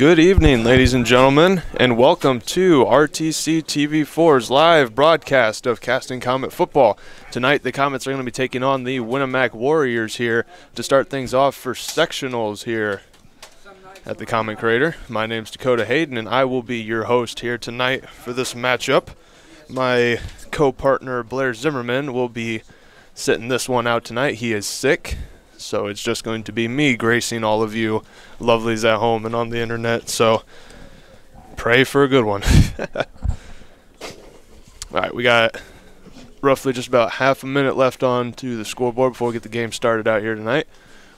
Good evening, ladies and gentlemen, and welcome to RTC TV4's live broadcast of Caston Comet football. Tonight, the Comets are going to be taking on the Winamac Warriors here to start things off for sectionals here at the Comet Crater. My name's Dakota Hayden, and I will be your host here tonight for this matchup. My co-partner, Blair Zimmerman, will be sitting this one out tonight. He is sick, so it's just going to be me gracing all of you lovelies at home and on the internet, so pray for a good one. All right, we got roughly just about half a minute left on to the scoreboard before we get the game started out here tonight.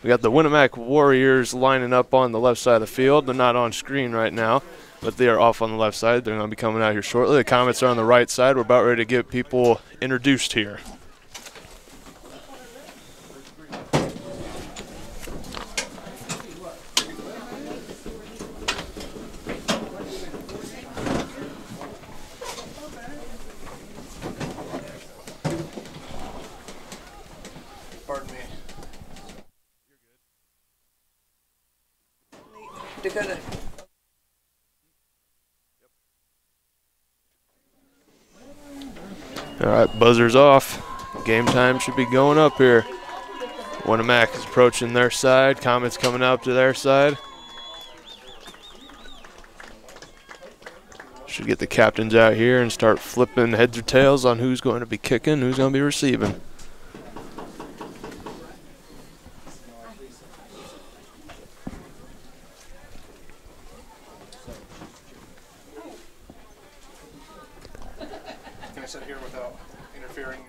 We got the Winamac Warriors lining up on the left side of the field. They're not on screen right now, but they are off on the left side. They're going to be coming out here shortly. The Comets are on the right side. We're about ready to get people introduced here. Dakota. All right, buzzer's off. Game time should be going up here. Winamac is approaching their side. Comets coming up to their side. Should get the captains out here and start flipping heads or tails on who's going to be kicking, who's going to be receiving. Sit here without interfering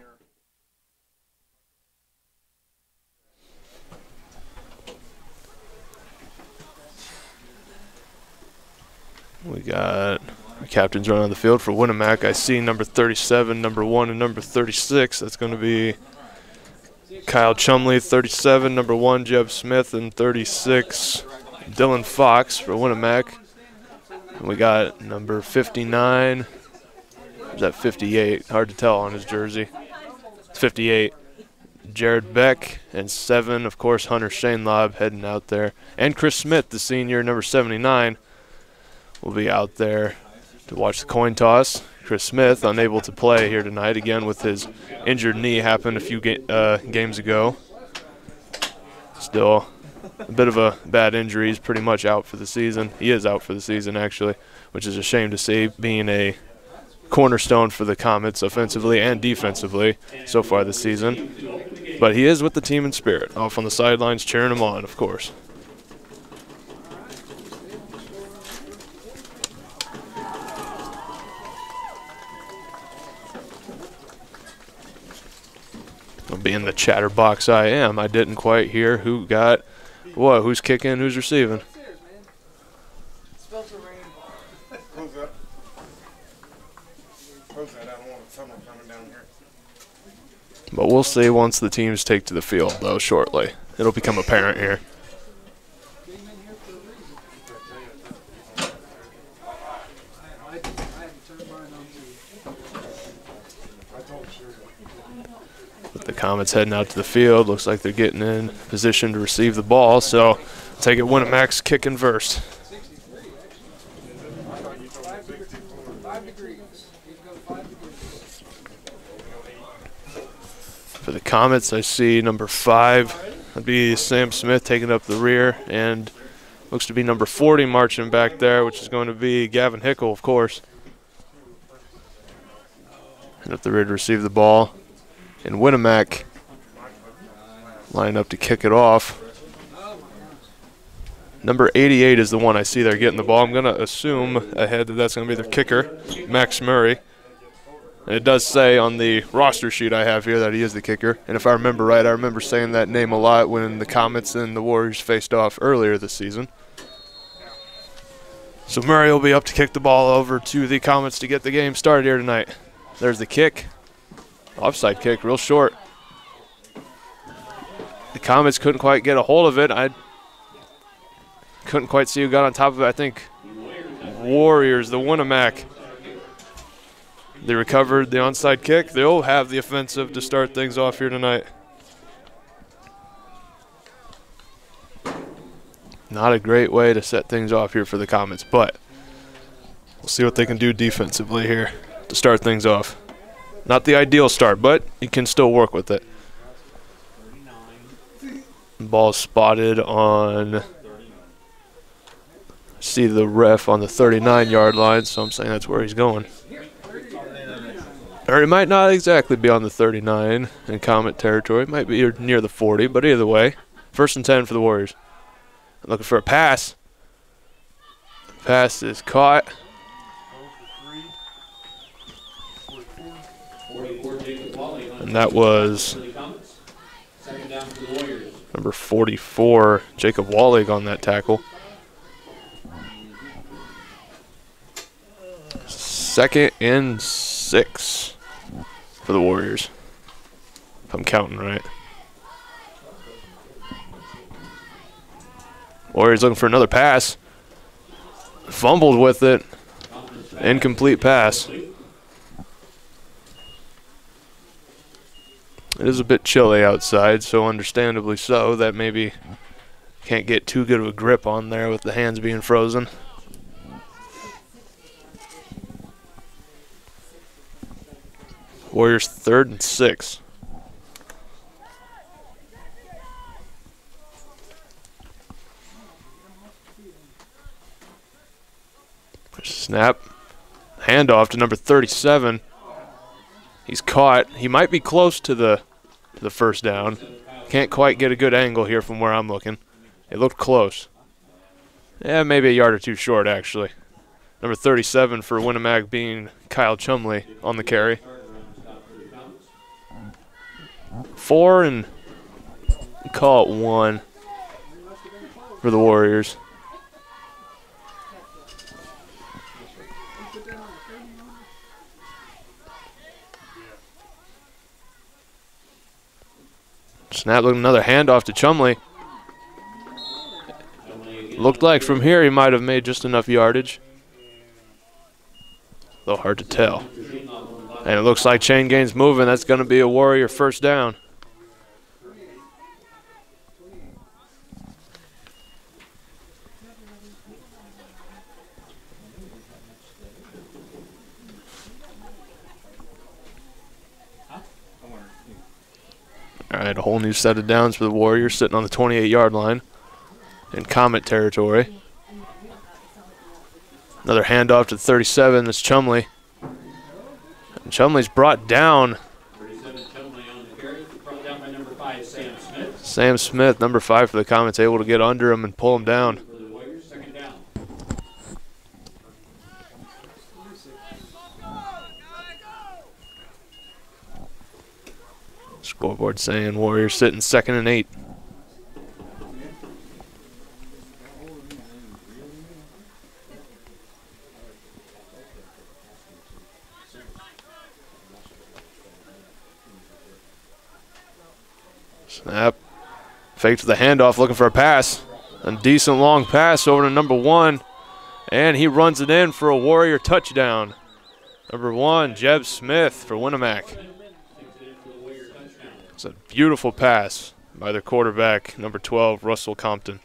We got our captains running on the field for Winamac. I see number 37, number 1, and number 36. That's going to be Kyle Chumley, 37, number 1, Jeb Smith, and 36, Dylan Fox for Winamac. And we got number 59. Is that 58? Hard to tell on his jersey. It's 58. Jared Beck, and 7, of course, Hunter Shanelob heading out there. And Chris Smith, the senior, number 79, will be out there to watch the coin toss. Chris Smith, unable to play here tonight, again with his injured knee, happened a few games ago. Still a bit of a bad injury. He's pretty much out for the season. He is out for the season, actually, which is a shame to see, being a cornerstone for the Comets offensively and defensively so far this season. But he is with the team in spirit, off on the sidelines cheering him on, of course. Being the chatterbox I am, I didn't quite hear who got what, who's kicking, who's receiving. But we'll see once the teams take to the field, though, shortly. It'll become apparent here. But the Comets heading out to the field. Looks like they're getting in position to receive the ball, so take it Winamac's kicking first. For the Comets, I see number 5. That'd be Sam Smith taking up the rear, and looks to be number 40 marching back there, which is going to be Gavin Hickle, of course. And up the rear to receive the ball. And Winamac line up to kick it off. Number 88 is the one I see there getting the ball. I'm going to assume ahead that that's going to be their kicker, Max Murray. And it does say on the roster sheet I have here that he is the kicker. And if I remember right, I remember saying that name a lot when the Comets and the Warriors faced off earlier this season. So Murray will be up to kick the ball over to the Comets to get the game started here tonight. There's the kick. Offside kick, real short. The Comets couldn't quite get a hold of it. I couldn't quite see who got on top of it. I think Warriors, the Winamac. They recovered the onside kick. They'll have the offensive to start things off here tonight. Not a great way to set things off here for the Comets, but we'll see what they can do defensively here to start things off. Not the ideal start, but you can still work with it. Ball spotted on, see the ref on the 39-yard line, so I'm saying that's where he's going. Or he might not exactly be on the 39 in Comet territory. It might be near the 40, but either way, 1st and 10 for the Warriors. Looking for a pass. Pass is caught. And that was number 44, Jacob Wallig on that tackle. 2nd and 6 for the Warriors, if I'm counting right. Warriors looking for another pass. Fumbled with it. Incomplete pass. It is a bit chilly outside, so understandably so, that maybe can't get too good of a grip on there with the hands being frozen. Warriors 3rd and 6. Snap. Handoff to number 37. He's caught. He might be close to the first down. Can't quite get a good angle here from where I'm looking. It looked close. Yeah, maybe a yard or two short, actually. Number 37 for Winamac being Kyle Chumley on the carry. 4 and call it 1 for the Warriors. Snap, looking another handoff to Chumley. Looked like from here he might have made just enough yardage. Though hard to tell. And it looks like chain gain's moving. That's going to be a Warrior 1st down. All right, a whole new set of downs for the Warriors, sitting on the 28-yard line in Comet territory. Another handoff to 37. That's Chumley. And Chumley's brought down. Sam Smith, number 5 for the Comets, able to get under him and pull him down. Scoreboard saying Warriors sitting 2nd and 8. Snap. Fake to the handoff, looking for a pass. A decent long pass over to number 1. And he runs it in for a Warrior touchdown. Number 1, Jeb Smith for Winamac. It's a beautiful pass by their quarterback, number 12, Russell Compton.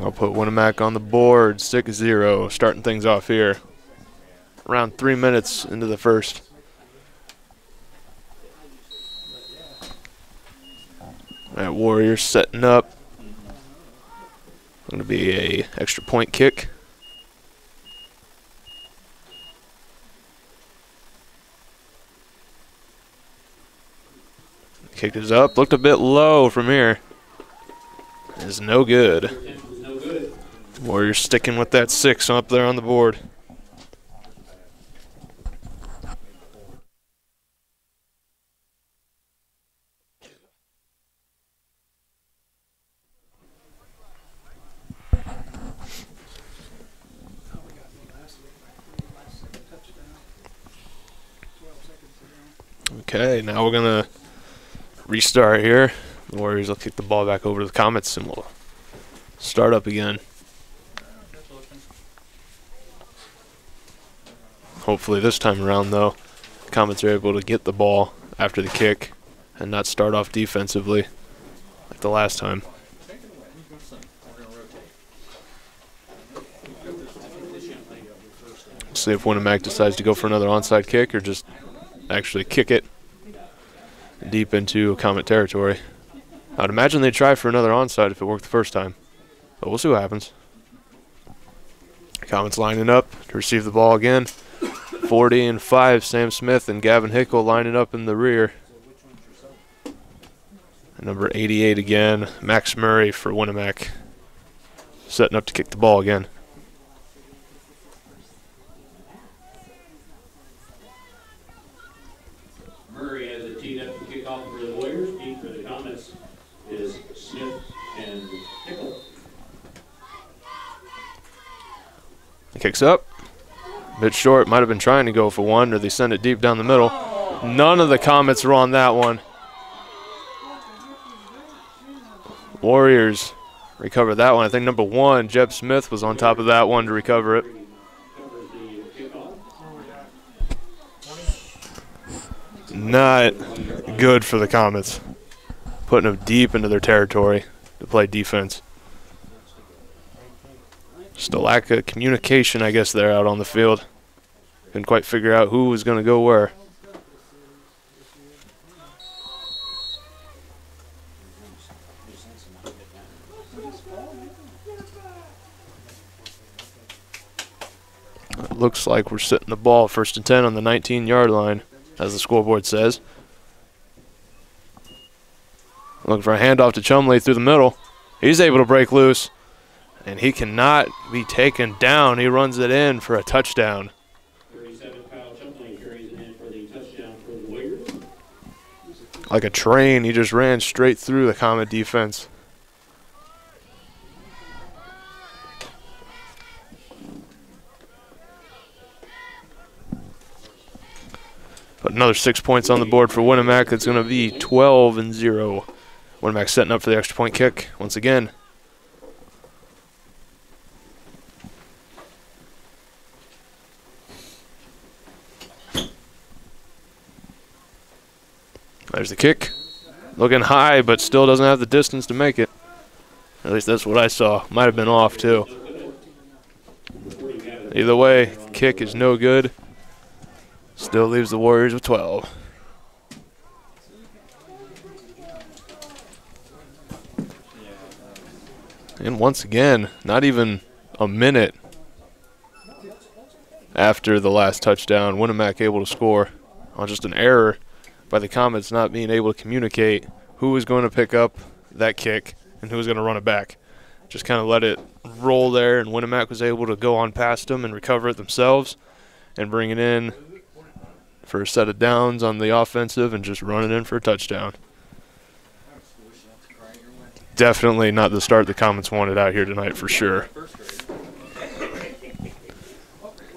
I'll put Winamac on the board, 6-0, starting things off here. Around 3 minutes into the first. All right, Warriors setting up. Going to be a extra point kick. Kicked it up, looked a bit low from here. It's no good. Warriors sticking with that 6 up there on the board. Okay, now we're going to restart here. The Warriors will kick the ball back over to the Comets and we'll start up again. Hopefully this time around, though, the Comets are able to get the ball after the kick and not start off defensively like the last time. See if Winamac decides to go for another onside kick or just actually kick it deep into Comet territory. I'd imagine they'd try for another onside if it worked the first time, but we'll see what happens. Comet's lining up to receive the ball again. 40 and 5, Sam Smith and Gavin Hickle lining up in the rear. And number 88 again, Max Murray for Winamac, setting up to kick the ball again. Murray has it teed up to kick off for the Warriors. Team for the Comets is Smith and Hickle. He kicks up. A bit short. Might have been trying to go for one, or they send it deep down the middle. None of the Comets were on that one. Warriors recover that one. I think number 1, Jeb Smith, was on top of that one to recover it. Not good for the Comets. Putting them deep into their territory to play defense. Just a lack of communication, I guess, there out on the field. Couldn't quite figure out who was going to go where. It looks like we're setting the ball 1st and 10 on the 19-yard line, as the scoreboard says. Looking for a handoff to Chumley through the middle. He's able to break loose, and he cannot be taken down. He runs it in for a touchdown. 37, Kyle Chumley carries it in for the touchdown for the Warriors. Like a train, he just ran straight through the Comet defense. But another 6 points on the board for Winamac. It's going to be 12 and 0. Winamac setting up for the extra point kick once again. There's the kick. Looking high, but still doesn't have the distance to make it. At least that's what I saw. Might have been off, too. Either way, kick is no good. Still leaves the Warriors with 12. And once again, not even a minute after the last touchdown, Winamac able to score on just an error by the Comets not being able to communicate who was going to pick up that kick and who was going to run it back. Just kind of let it roll there, and Winamac was able to go on past them and recover it themselves and bring it in for a set of downs on the offensive and just run it in for a touchdown. Definitely not the start the Comets wanted out here tonight for sure.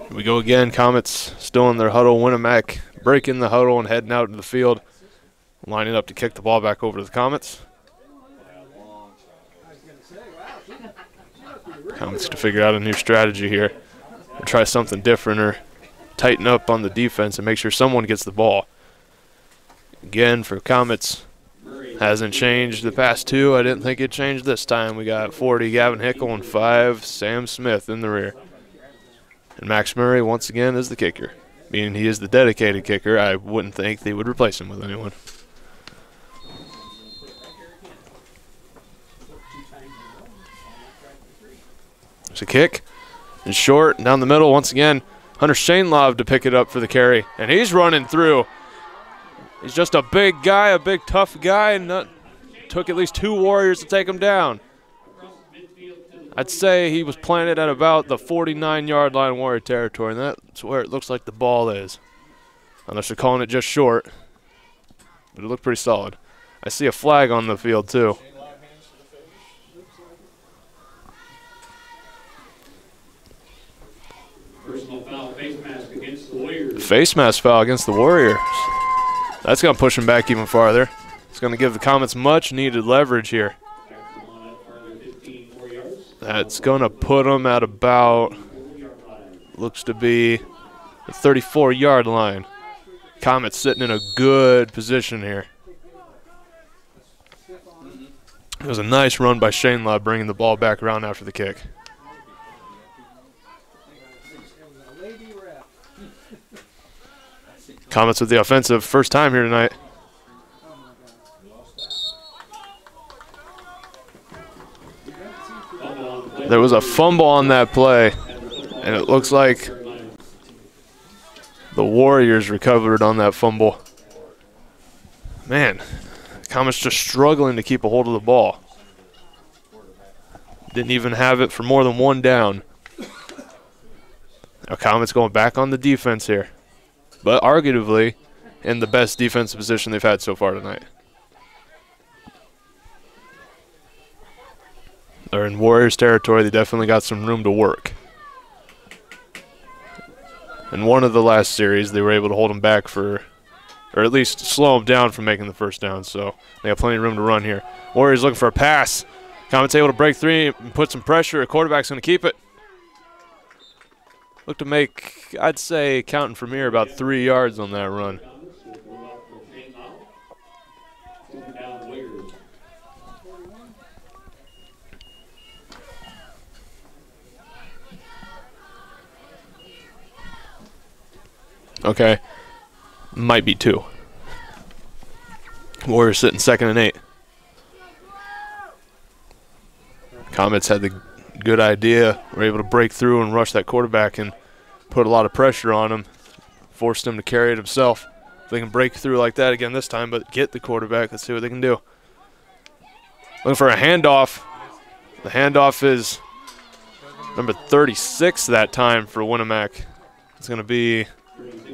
Here we go again. Comets still in their huddle. Winamac breaking the huddle and heading out into the field, lining up to kick the ball back over to the Comets. Comets to figure out a new strategy here and try something different or tighten up on the defense and make sure someone gets the ball. Again, for Comets, hasn't changed the past two. I didn't think it changed this time. We got 40, Gavin Hickle, and 5, Sam Smith in the rear. And Max Murray, once again, is the kicker. Being he is the dedicated kicker, I wouldn't think they would replace him with anyone. There's a kick. And short, down the middle, once again, Hunter Shainlov to pick it up for the carry. And he's running through. He's just a big guy, a big tough guy, and took at least 2 Warriors to take him down. I'd say he was planted at about the 49-yard line Warrior territory, and that's where it looks like the ball is. Unless they're calling it just short. But it looked pretty solid. I see a flag on the field, too. Personal foul, face mask against the Warriors. Face mask foul against the Warriors. That's going to push him back even farther. It's going to give the Comets much needed leverage here. That's going to put them at about, looks to be the 34-yard line. Comets sitting in a good position here. It was a nice run by Shainlaw bringing the ball back around after the kick. Comets with the offensive, first time here tonight. There was a fumble on that play, and it looks like the Warriors recovered on that fumble. Man, Comets just struggling to keep a hold of the ball. Didn't even have it for more than one down. Now Comets going back on the defense here, but arguably in the best defensive position they've had so far tonight. They're in Warriors territory. They definitely got some room to work. In one of the last series, they were able to hold them back for, or at least slow them down from making the first down. So they have plenty of room to run here. Warriors looking for a pass. Comets able to break three and put some pressure. A quarterback's going to keep it. Look to make, I'd say, counting from here, about 3 yards on that run. Okay, might be 2. Warriors sitting 2nd and 8. Comets had the good idea. Were able to break through and rush that quarterback and put a lot of pressure on him. Forced him to carry it himself. If they can break through like that again this time, but get the quarterback, let's see what they can do. Looking for a handoff. The handoff is number 36 that time for Winamac. It's going to be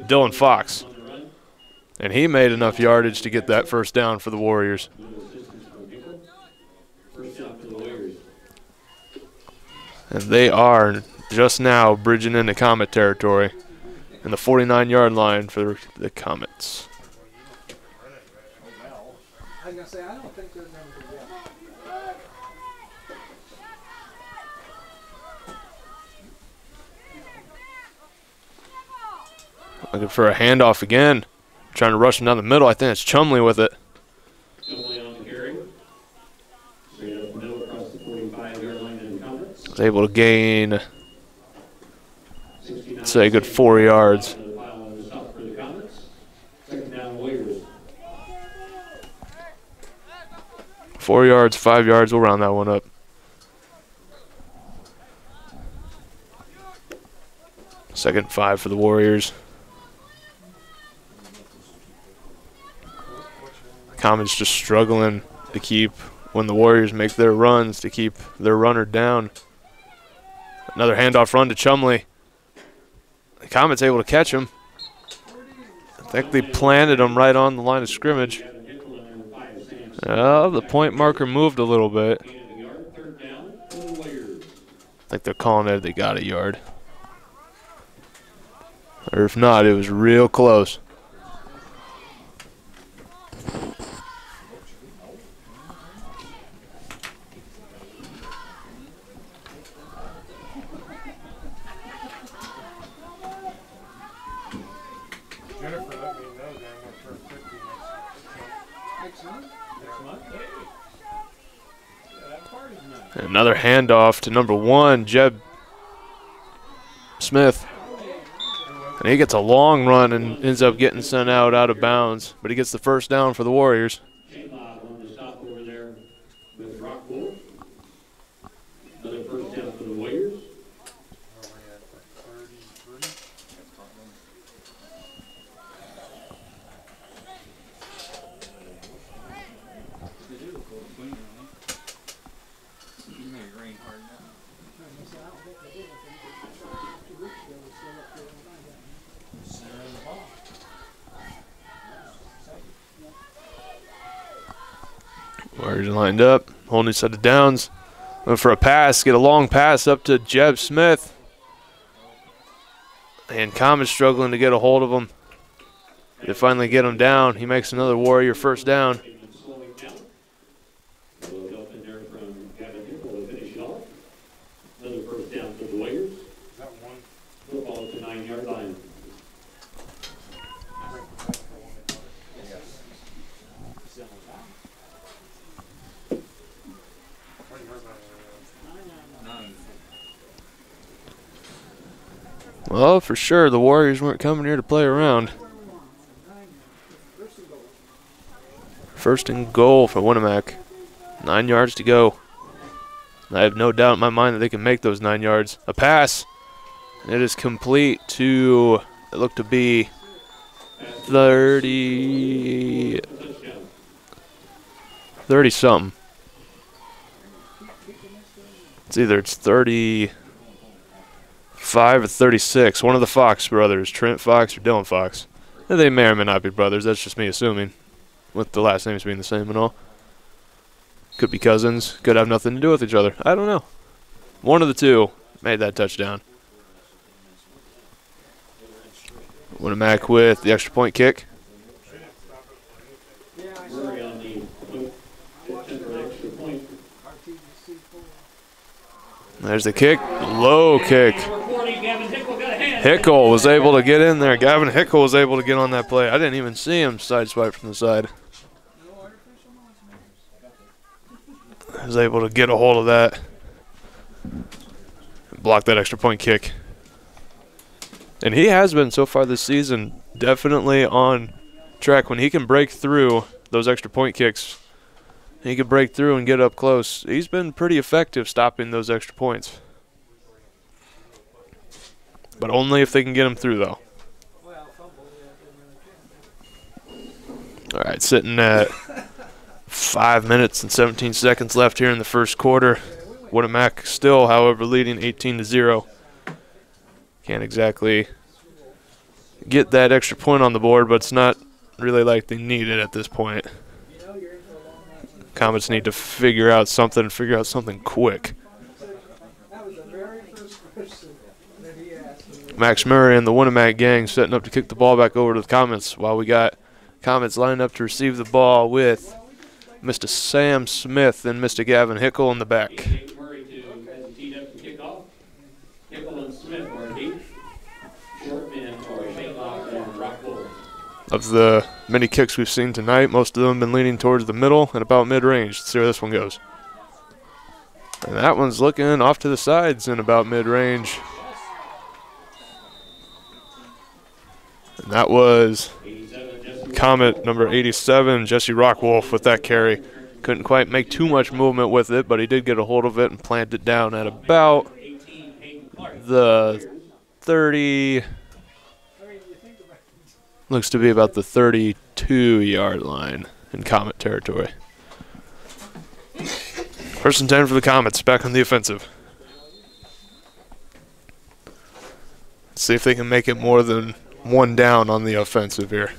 Dylan Fox. And he made enough yardage to get that first down for the Warriors. And they are just now bridging into Comet territory in the 49-yard line for the Comets. Looking for a handoff again. Trying to rush him down the middle. I think it's Chumley with it. Chumley on the carry. Straight up the middle across the 45-yard line in Comets. Was able to gain, say, a good 4 yards. 4 yards, 5 yards. We'll round that one up. Second and 5 for the Warriors. Comets just struggling to keep, when the Warriors make their runs, to keep their runner down. Another handoff run to Chumley. The Comets able to catch him. I think they planted him right on the line of scrimmage. The point marker moved a little bit. I think they're calling it they got a yard. Or if not, it was real close. Another handoff to number 1, Jeb Smith. And he gets a long run and ends up getting sent out of bounds. But he gets the first down for the Warriors. Another first down for the Warriors. Warriors lined up, holding a set of downs. Looking for a pass, get a long pass up to Jeb Smith. And Comets struggling to get a hold of him. They finally get him down. He makes another Warrior first down. Another first down for the Warriors. Football at the 9-yard line. Well, for sure, the Warriors weren't coming here to play around. First and goal for Winamac. 9 yards to go. I have no doubt in my mind that they can make those 9 yards. A pass. It is complete to, it looked to be 30 something. It's 35 or 36. One of the Fox brothers, Trent Fox or Dylan Fox. They may or may not be brothers. That's just me assuming, with the last names being the same and all. Could be cousins. Could have nothing to do with each other. I don't know. One of the two made that touchdown. Winamac with the extra point kick. There's the kick. Low kick. Hickle was able to get in there. Gavin Hickle was able to get on that play. I didn't even see him sideswipe from the side. I was able to get a hold of that. Block that extra point kick. And he has been so far this season definitely on track. When he can break through those extra point kicks, he can break through and get up close. He's been pretty effective stopping those extra points. But only if they can get him through, though. All right, sitting at 5 minutes and 17 seconds left here in the first quarter. Winamac still, however, leading 18-0. Can't exactly get that extra point on the board, but it's not really like they need it at this point. Comets need to figure out something quick. Max Murray and the Winamac gang setting up to kick the ball back over to the Comets, while we got Comets lining up to receive the ball with Mr. Sam Smith and Mr. Gavin Hickle in the back. Of the many kicks we've seen tonight, most of them have been leaning towards the middle and about mid-range. Let's see where this one goes. And that one's looking off to the sides and about mid-range. And that was Comet number 87, Jesse Rockwolf, with that carry. Couldn't quite make too much movement with it, but he did get a hold of it and plant it down at about the 30... Looks to be about the 32-yard line in Comet territory. First and 10 for the Comets, back on the offensive. Let's see if they can make it more than one down on the offensive here.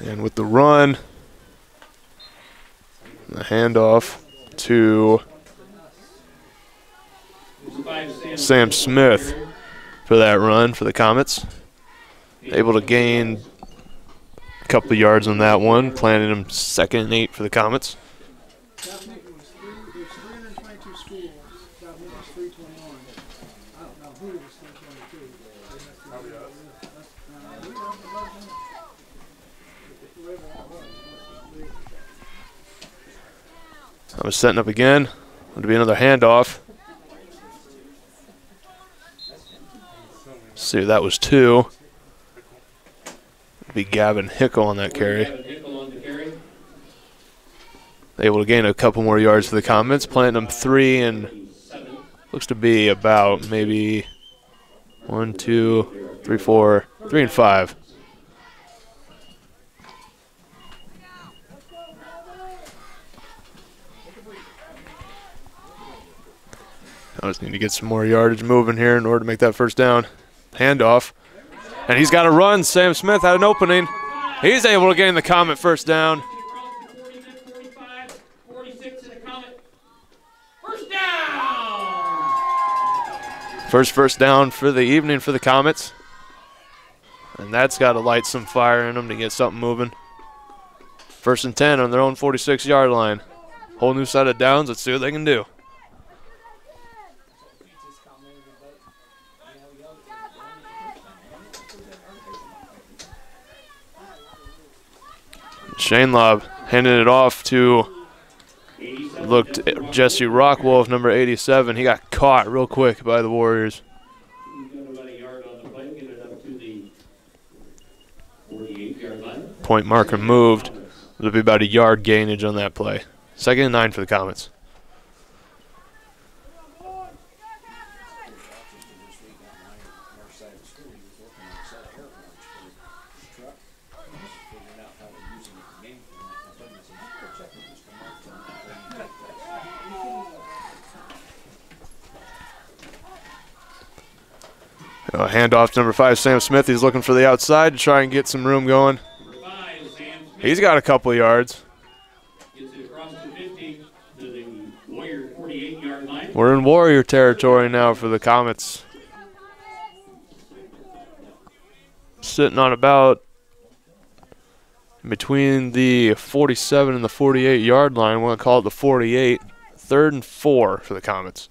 And with the run, the handoff to Sam Smith for that run for the Comets. Able to gain a couple of yards on that one, planting him 2nd and 8 for the Comets. I was setting up again. It'll be another handoff. See if that was 2. It'll be Gavin Hickle on that carry. Able to gain a couple more yards for the Comets, planting them 3 and looks to be about maybe 1, 2, 3, 4, 3 and 5. I just need to get some more yardage moving here in order to make that first down. Handoff. And he's got a run. Sam Smith had an opening. He's able to gain the Comet first down. First down for the evening for the Comets. And that's got to light some fire in them to get something moving. 1st and 10 on their own 46-yard line. Whole new set of downs. Let's see what they can do. Shane Lobb handing it off to, looked at Jesse Rockwolf, number 87. He got caught real quick by the Warriors. Point marker moved. It'll be about a yard gainage on that play. 2nd and 9 for the Comets. Handoff to number 5, Sam Smith. He's looking for the outside to try and get some room going. He's got a couple of yards. We're in Warrior territory now for the Comets. Sitting on about between the 47 and the 48-yard line. We're going to call it the 48. 3rd and 4 for the Comets.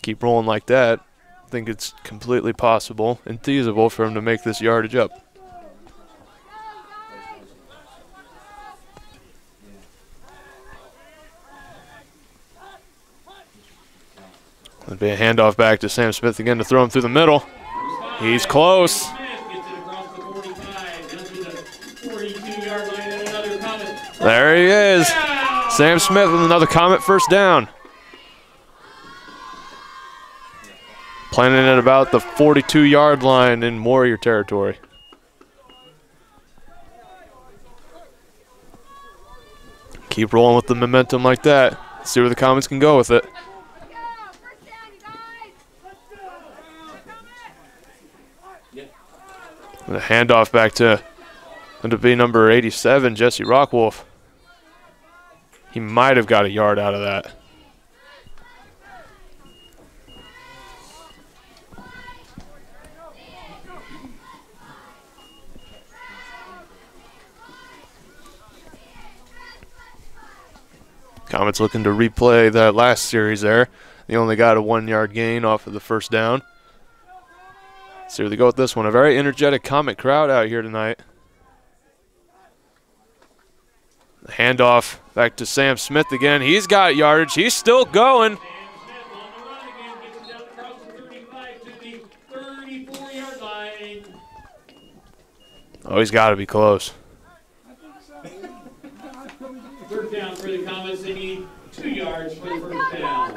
Keep rolling like that. I think it's completely possible and feasible for him to make this yardage up. It'll be a handoff back to Sam Smith again to throw him through the middle. He's close. There he is. Sam Smith with another Comet first down. Planning at about the 42-yard line in Warrior territory. Keep rolling with the momentum like that. See where the Comets can go with it. And a handoff back to be number 87, Jesse Rockwolf. He might have got a yard out of that. Comets looking to replay that last series there. They only got a 1-yard gain off of the first down. See where they go with this one. A very energetic Comet crowd out here tonight. The handoff back to Sam Smith again. He's got yardage. He's still going. Oh, he's got to be close. 3rd down for the Comets. They need 2 yards for the 1st down.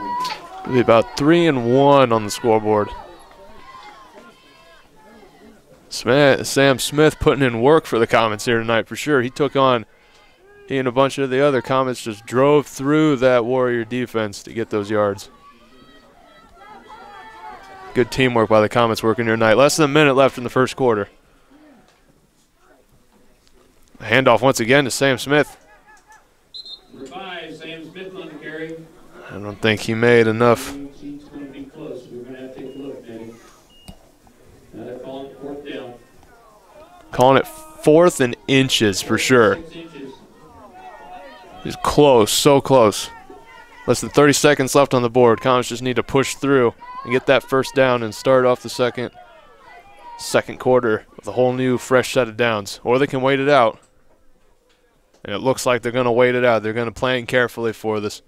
It'll be about 3 and 1 on the scoreboard. Sam Smith putting in work for the Comets here tonight for sure. He and a bunch of the other Comets just drove through that Warrior defense to get those yards. Good teamwork by the Comets working here tonight. Less than a minute left in the first quarter. A handoff once again to Sam Smith. Number 5, Sam Smith on the carry. I don't think he made enough. He's going to be close. We're going to have to take a look, Danny. Now they're calling it 4th down. Calling it 4th and inches for sure. 6 inches. He's close, so close. Less than 30 seconds left on the board. Comets just need to push through and get that first down and start off the second quarter with a whole new fresh set of downs. Or they can wait it out. And it looks like they're going to wait it out. They're going to plan carefully for this.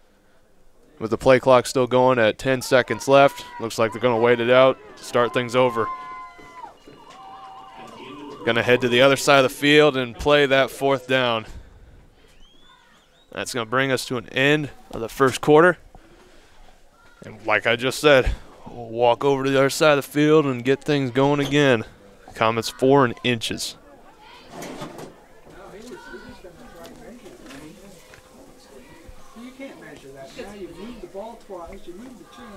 With the play clock still going at 10 seconds left, looks like they're going to wait it out, start things over. Going to head to the other side of the field and play that 4th down. That's going to bring us to an end of the first quarter. And like I just said, we'll walk over to the other side of the field and get things going again. Comets 4 and inches. You can't measure that. Now you've moved the ball twice, you moved the chains.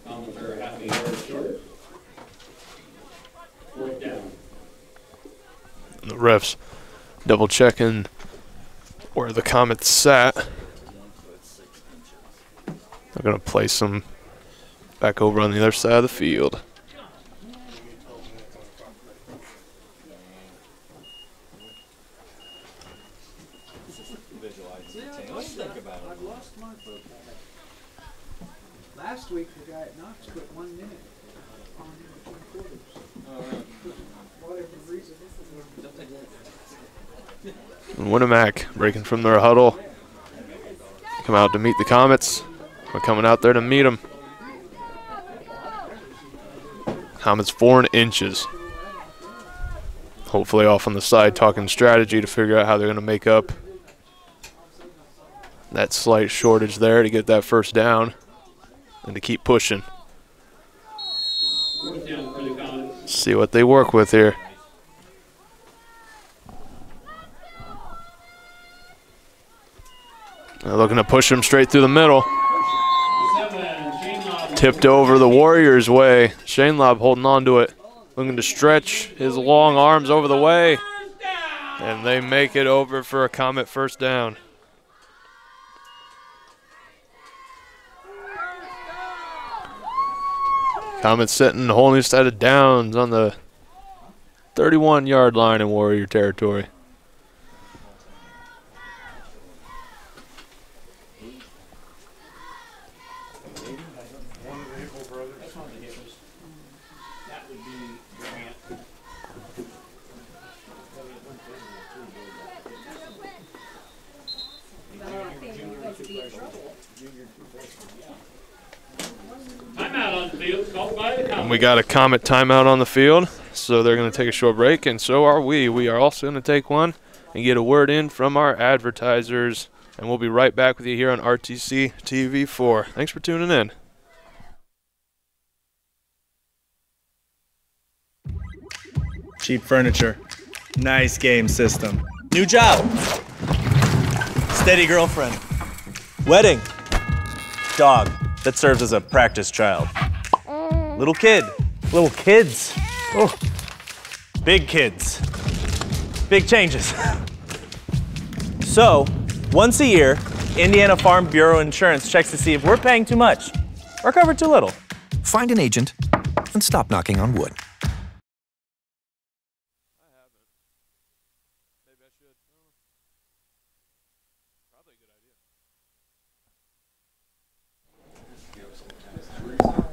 Comets are half a yard short. 4th down. The refs double checking where the Comets sat. They're going to play some Back over on the other side of the field. I've lost my foot. Last week, the guy at Knox put 1 minute on in between quarters. Whatever reason. And Winamac breaking from their huddle. Come out to meet the Comets. We're coming out there to meet them. Comets 4 inches. Hopefully off on the side talking strategy to figure out how they're going to make up that slight shortage there to get that first down and to keep pushing. See what they work with here. They're looking to push him straight through the middle. Tipped over the Warriors' way. Shanelob holding on to it. Looking to stretch his long arms over the way. And they make it over for a Comet first down. Comets setting a whole new set of downs on the 31-yard line in Warrior territory. And we got a Comet timeout on the field, so they're going to take a short break, and so are we. We are also going to take one and get a word in from our advertisers, and we'll be right back with you here on RTC TV4. Thanks for tuning in. Cheap furniture. Nice game system. New job. Steady girlfriend. Wedding. Dog that serves as a practice child. Little kid. Little kids. Oh. Big kids. Big changes. So, once a year, Indiana Farm Bureau Insurance checks to see if we're paying too much or covered too little. Find an agent and stop knocking on wood.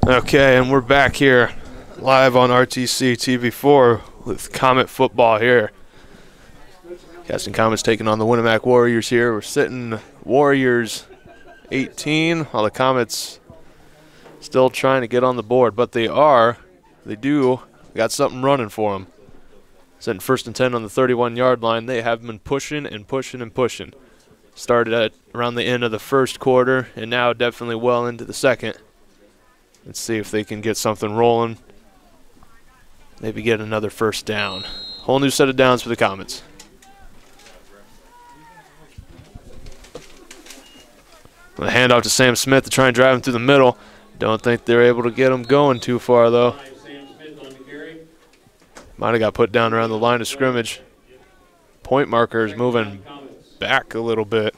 Okay, and we're back here live on RTC TV4 with Comet football here. Caston Comets taking on the Winamac Warriors here. We're sitting Warriors 18, while the Comets still trying to get on the board, but they got something running for them. Sitting 1st and 10 on the 31-yard line. They have been pushing and pushing and pushing. Started at around the end of the first quarter, and now definitely well into the second. Let's see if they can get something rolling. Maybe get another first down. Whole new set of downs for the Comets. The handoff to Sam Smith to try and drive him through the middle. Don't think they're able to get him going too far, though. Might have got put down around the line of scrimmage. Point marker is moving back a little bit.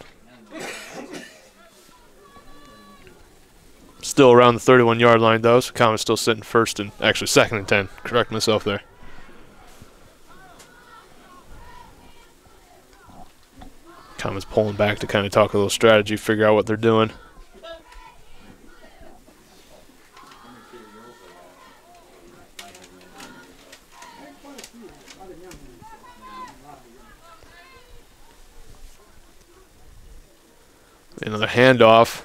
Still around the 31-yard line, though, so Comets still sitting actually 2nd and 10. Correct myself there. Comets pulling back to kind of talk a little strategy, figure out what they're doing. Another handoff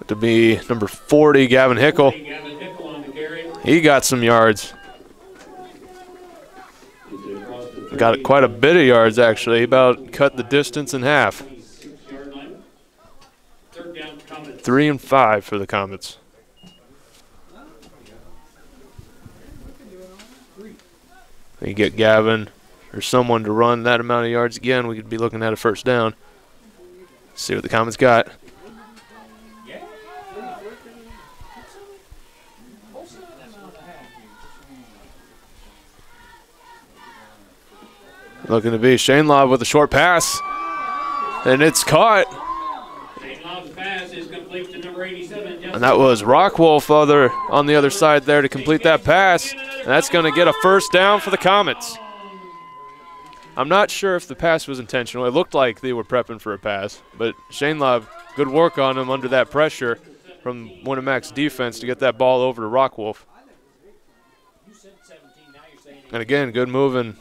to be number 40, Gavin Hickle. He got some yards. Got quite a bit of yards, actually. About cut the distance in half. 3 and 5 for the Comets. You get Gavin or someone to run that amount of yards again, we could be looking at a first down. See what the Comets got. Looking to be Shanelob with a short pass. And it's caught. Shanelov's pass is complete to number 87. And that was Rockwolf on the other side there to complete that pass. And that's going to get a first down for the Comets. I'm not sure if the pass was intentional. It looked like they were prepping for a pass. But Shane Lobb, good work on him under that pressure from Winamac's defense to get that ball over to Rockwolf. And again, good moving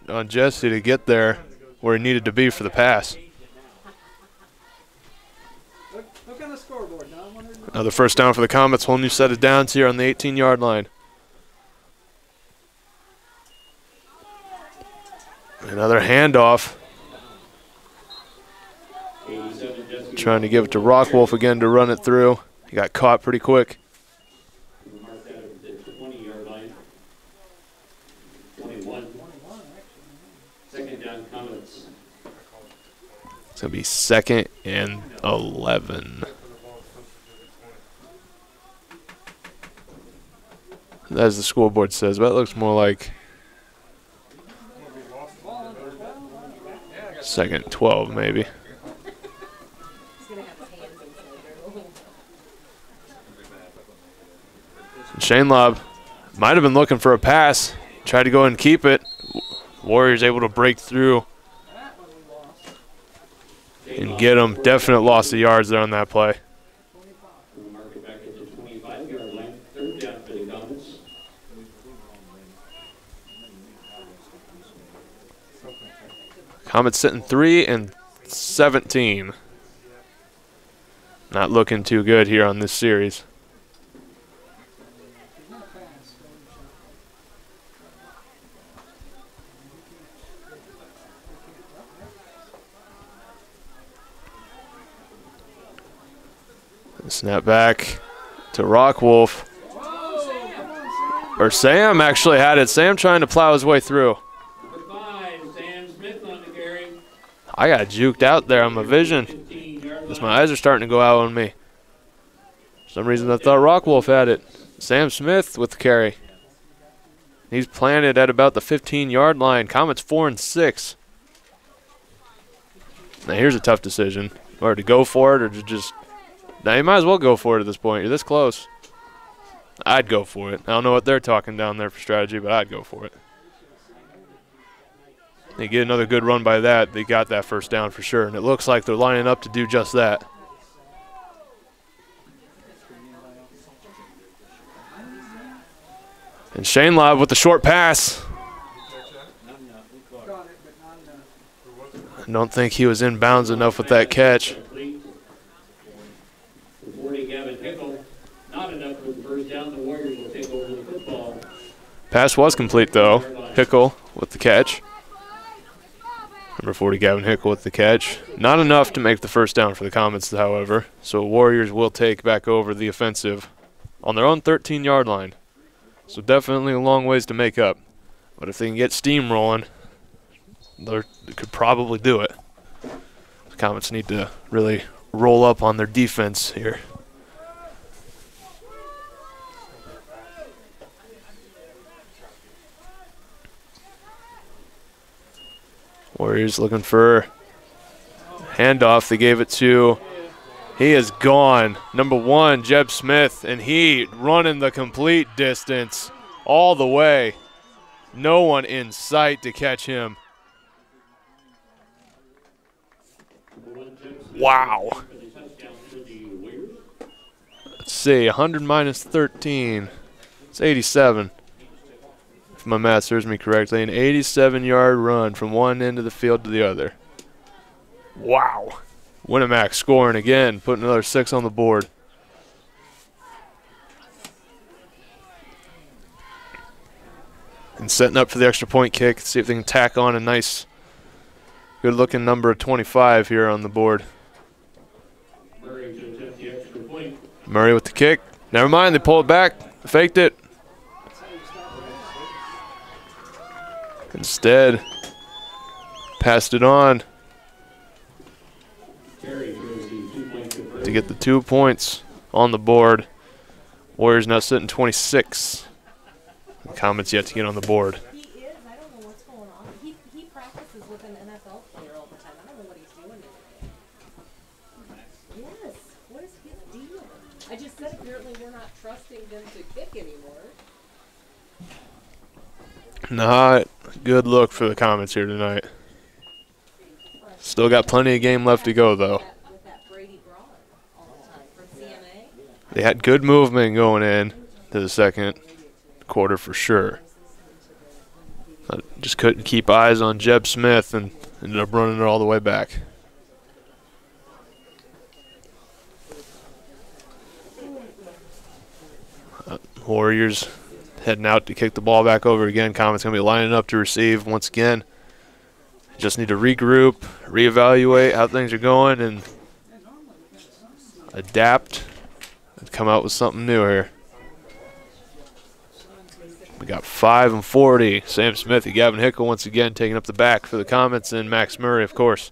on Jesse to get there where he needed to be for the pass. Look on the scoreboard, Don. Another first down for the Comets. Whole new set of downs here on the 18-yard line. Another handoff. Trying to give it to Rockwolf again to run it through. He got caught pretty quick. It's going to be 2nd and 11. As the scoreboard says, but it looks more like 2nd 12 maybe. And Shane Lobb might have been looking for a pass. Tried to go and keep it. Warriors able to break through and get him. Definite loss of yards there on that play. Comets sitting 3 and 17. Not looking too good here on this series. Snap back to Rockwolf. Or Sam actually had it. Sam trying to plow his way through. I got juked out there on my vision. Because my eyes are starting to go out on me. For some reason I thought Rockwolf had it. Sam Smith with the carry. He's planted at about the 15-yard line. Comets 4 and 6. Now here's a tough decision. Or to go for it or to just... Now you might as well go for it at this point. You're this close. I'd go for it. I don't know what they're talking down there for strategy, but I'd go for it. They get another good run by that. They got that first down for sure, and it looks like they're lining up to do just that. And Shane Lobb with the short pass. I don't think he was in bounds enough with that catch. Pass was complete, though. Hickle with the catch. Number 40, Gavin Hickle with the catch. Not enough to make the first down for the Comets, however. So Warriors will take back over the offensive on their own 13-yard line. So definitely a long ways to make up. But if they can get steam rolling, they could probably do it. The Comets need to really roll up on their defense here. Warriors looking for handoff. They gave it to, he is gone. Number 1, Jeb Smith, and he running the complete distance all the way. No one in sight to catch him. Wow. Let's see, 100 minus 13. It's 87. If my math serves me correctly, an 87-yard run from one end of the field to the other. Wow. Winamac scoring again, putting another 6 on the board. And setting up for the extra point kick. See if they can tack on a nice, good-looking number 25 here on the board. Murray with the kick. Never mind, they pulled it back, faked it. Instead, passed it on to get the 2 points on the board. Warriors now sitting 26. The Comets yet to get on the board. He is. I don't know what's going on. He practices with an NFL player all the time. I don't know what he's doing. Yes. What is his deal? I I just said apparently we're not trusting them to kick anymore. Not a good look for the Comets here tonight. Still got plenty of game left to go, though. With that Brady Braun all the time from CMA. They had good movement going in to the second quarter for sure. Just couldn't keep eyes on Jeb Smith and ended up running it all the way back. Warriors heading out to kick the ball back over again. Comets going to be lining up to receive once again. Just need to regroup, reevaluate how things are going, and adapt and come out with something new here. We got 5 and 40. Sam Smith and Gavin Hickle once again taking up the back for the Comets, and Max Murray, of course,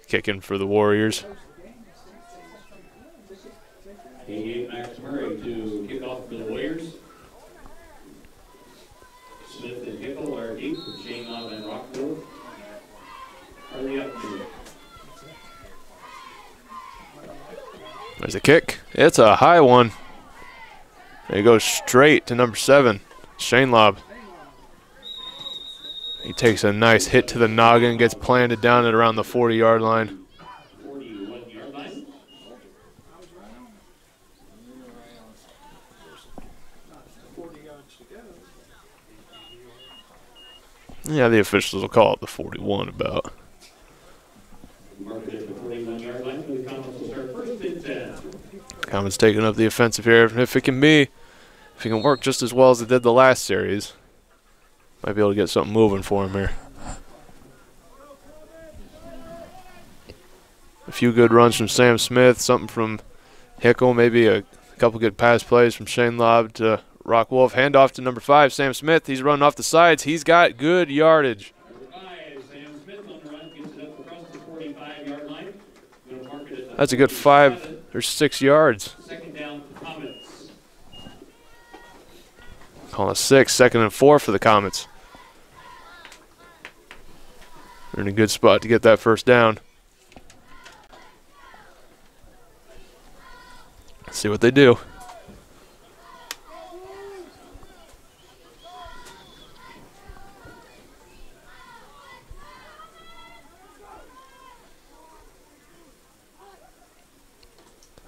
kicking for the Warriors. 88 Max Murray to kick off for the Warriors. Smith and Hickle are deep. Shane Love and Rockville are the up two. There's a kick. It's a high one. It goes straight to number 7, Shane Lobb. He takes a nice hit to the noggin, gets planted down at around the 40-yard line. 41-yard line. Yeah, the officials will call it the 41 about. Mark it at the 41-yard line. The Comets will start first and 10. Comets taking up the offensive here. If it can work just as well as it did the last series, might be able to get something moving for him here. A few good runs from Sam Smith, something from Hickle, maybe a couple good pass plays from Shane Lobb to Rock Wolf. Handoff to number 5, Sam Smith. He's running off the sides. He's got good yardage. Number 5, Sam Smith on the run, gets it up across the 45-yard line. Going to mark it at the That's a good 5 or 6 yards. second down Comets. Calling a 6, 2nd and 4 for the Comets. They're in a good spot to get that first down. Let's see what they do.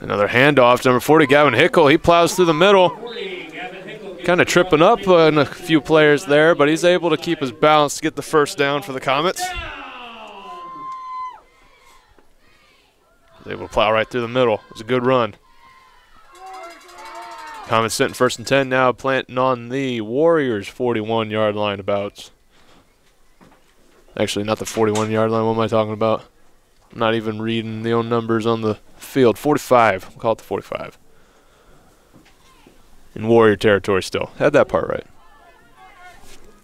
Another handoff to number 40, Gavin Hickle. He plows through the middle. Kind of tripping up on a few players there, but he's able to keep his balance to get the first down for the Comets. He's able to plow right through the middle. It was a good run. Comets sitting 1st and 10 now, planting on the Warriors' 41-yard line abouts. Actually, not the 41-yard line. What am I talking about? I'm not even reading the own numbers on the field. 45. We'll call it the 45. In Warrior territory still. Had that part right.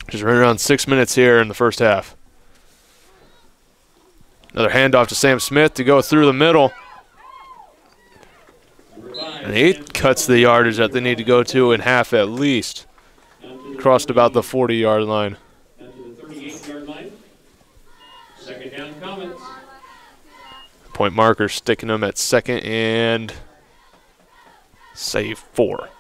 Just running around 6 minutes here in the first half. Another handoff to Sam Smith to go through the middle. And he cuts the yardage that they need to go to in half at least. Crossed about the 40-yard line. Down to the 38-yard line. Second down Comets. Point marker sticking them at 2nd and say 4.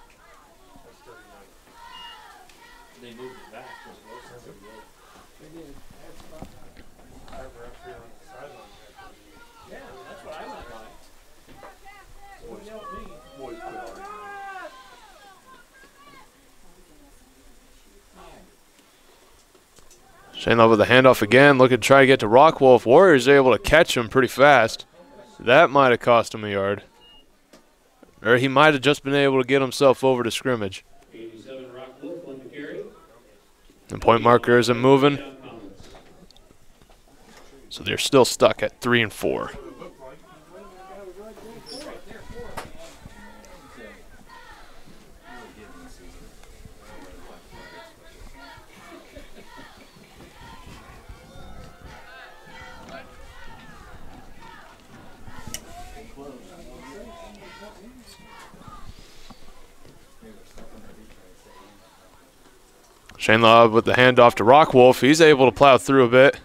Shane Love with the handoff again, looking to try to get to Rockwolf. Warriors able to catch him pretty fast. That might have cost him a yard. Or he might have just been able to get himself over to scrimmage. 87 Rockwolf on the carry. The point marker isn't moving. So they're still stuck at 3 and 4. Shane Lobb with the handoff to Rockwolf. He's able to plow through a bit.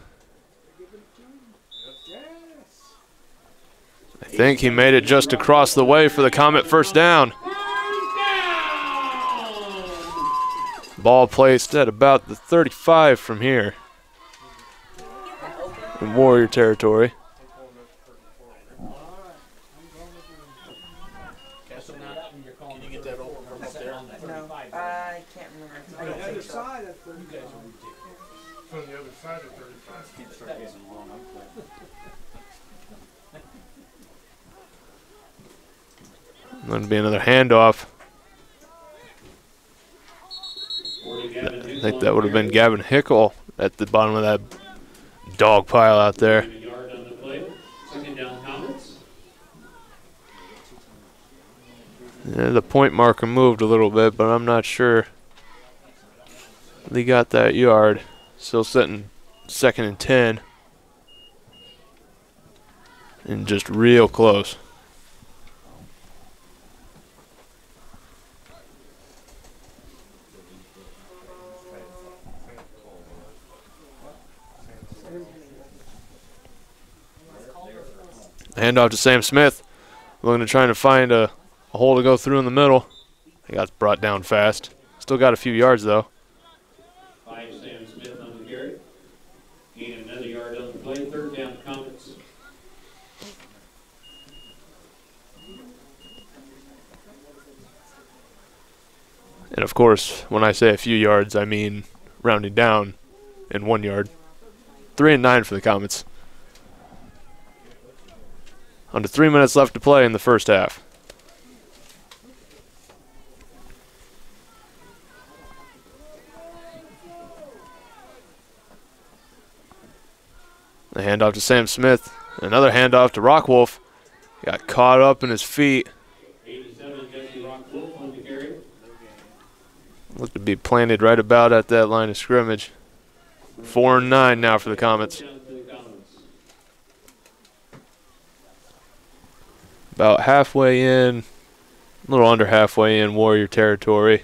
I think he made it just across the way for the Comet first down. Ball placed at about the 35 from here in Warrior territory. Can you get that over from up there? No, I can't remember. I don't think so. Side of 35. From the other side of 35. Going to be another handoff. I think that would have been Gavin Hickle at the bottom of that dog pile out there. Yeah, the point marker moved a little bit, but I'm not sure they got that yard. Still sitting 2nd and 10. And just real close. Handoff to Sam Smith, looking to trying to find a hole to go through in the middle. He got brought down fast. Still got a few yards though. 5 Sam Smith on the carry. Gain another yard on the play. 3rd down Comets. And of course, when I say a few yards, I mean rounding down in 1 yard. 3 and 9 for the Comets. Under 3 minutes left to play in the first half. The handoff to Sam Smith. Another handoff to Rockwolf. Got caught up in his feet. 87 Jesse Rockwolf on the carry. Looked to be planted right about at that line of scrimmage. 4 and 9 now for the Comets. About halfway in, a little under halfway in Warrior territory.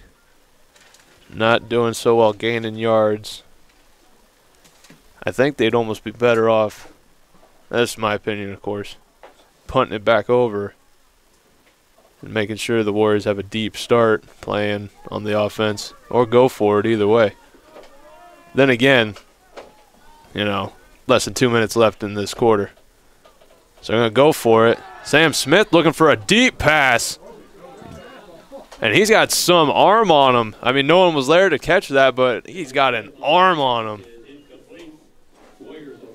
Not doing so well gaining yards. I think they'd almost be better off, that's my opinion of course, punting it back over and making sure the Warriors have a deep start playing on the offense, or go for it either way. Then again, you know, less than 2 minutes left in this quarter. So I'm going to go for it. Sam Smith looking for a deep pass. And he's got some arm on him. I mean, no one was there to catch that, but he's got an arm on him.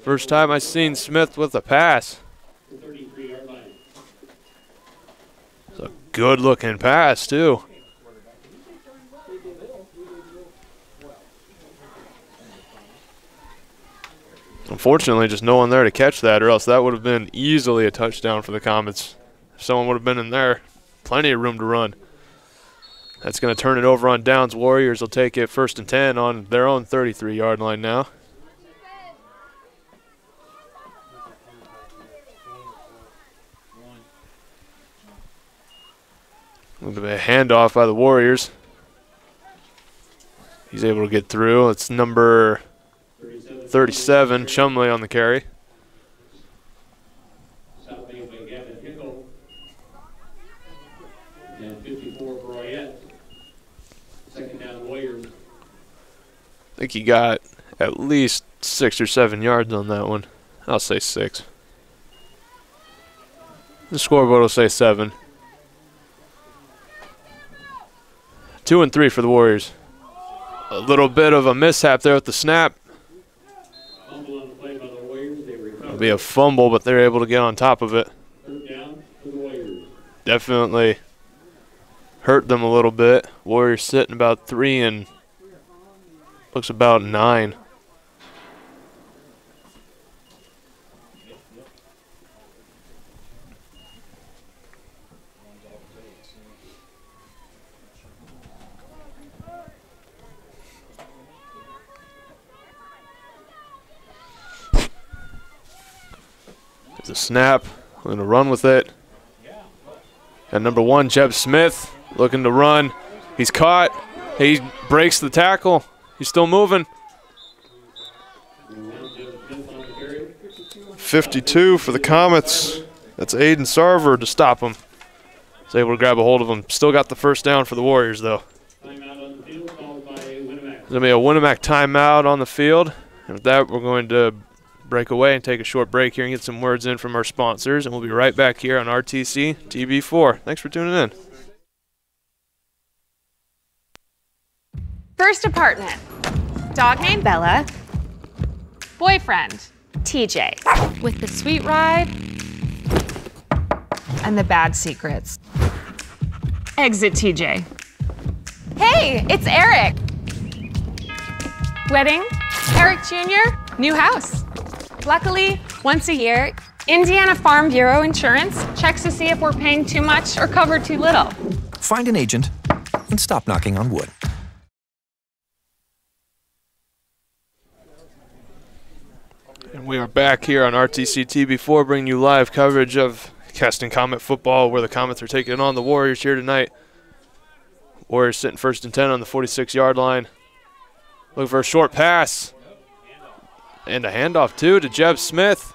First time I've seen Smith with a pass. It's a good-looking pass, too. Unfortunately, just no one there to catch that, or else that would have been easily a touchdown for the Comets. If someone would have been in there, plenty of room to run. That's going to turn it over on downs. Warriors will take it 1st and 10 on their own 33-yard line now. Going to be a handoff by the Warriors. He's able to get through. It's number 37, Chumley on the carry. Stopping by Gavin Hickle. And 54 for Royette. 2nd down Warriors. I think he got at least 6 or 7 yards on that one. I'll say 6. The scoreboard will say 7. 2 and 3 for the Warriors. A little bit of a mishap there with the snap. Fumble on the play by the Warriors. They recover. It'll be a fumble, but they're able to get on top of it. 3rd down for the Warriors. Definitely hurt them a little bit. Warriors sitting about 3 and looks about 9. There's a snap. We're going to run with it. And number 1, Jeb Smith, looking to run. He's caught. He breaks the tackle. He's still moving. 52 for the Comets That's Aiden Sarver to stop him. Was able to grab a hold of him. Still got the first down for the Warriors, though. Timeout on the field called by Winamac. There's going to be a Winamac timeout on the field. And with that, we're going to break away and take a short break here and get some words in from our sponsors. And we'll be right back here on RTC TB4. Thanks for tuning in. First apartment. Dog named Bella. Boyfriend, TJ. With the sweet ride and the bad secrets. Exit TJ. Hey, it's Eric. Wedding, Eric Jr., new house. Luckily, once a year, Indiana Farm Bureau Insurance checks to see if we're paying too much or cover too little. Find an agent and stop knocking on wood. And we are back here on RTC TB4, bringing you live coverage of Caston Comet football, where the Comets are taking on the Warriors here tonight. Warriors sitting 1st and 10 on the 46-yard line. Looking for a short pass. And a handoff, too, to Jeb Smith.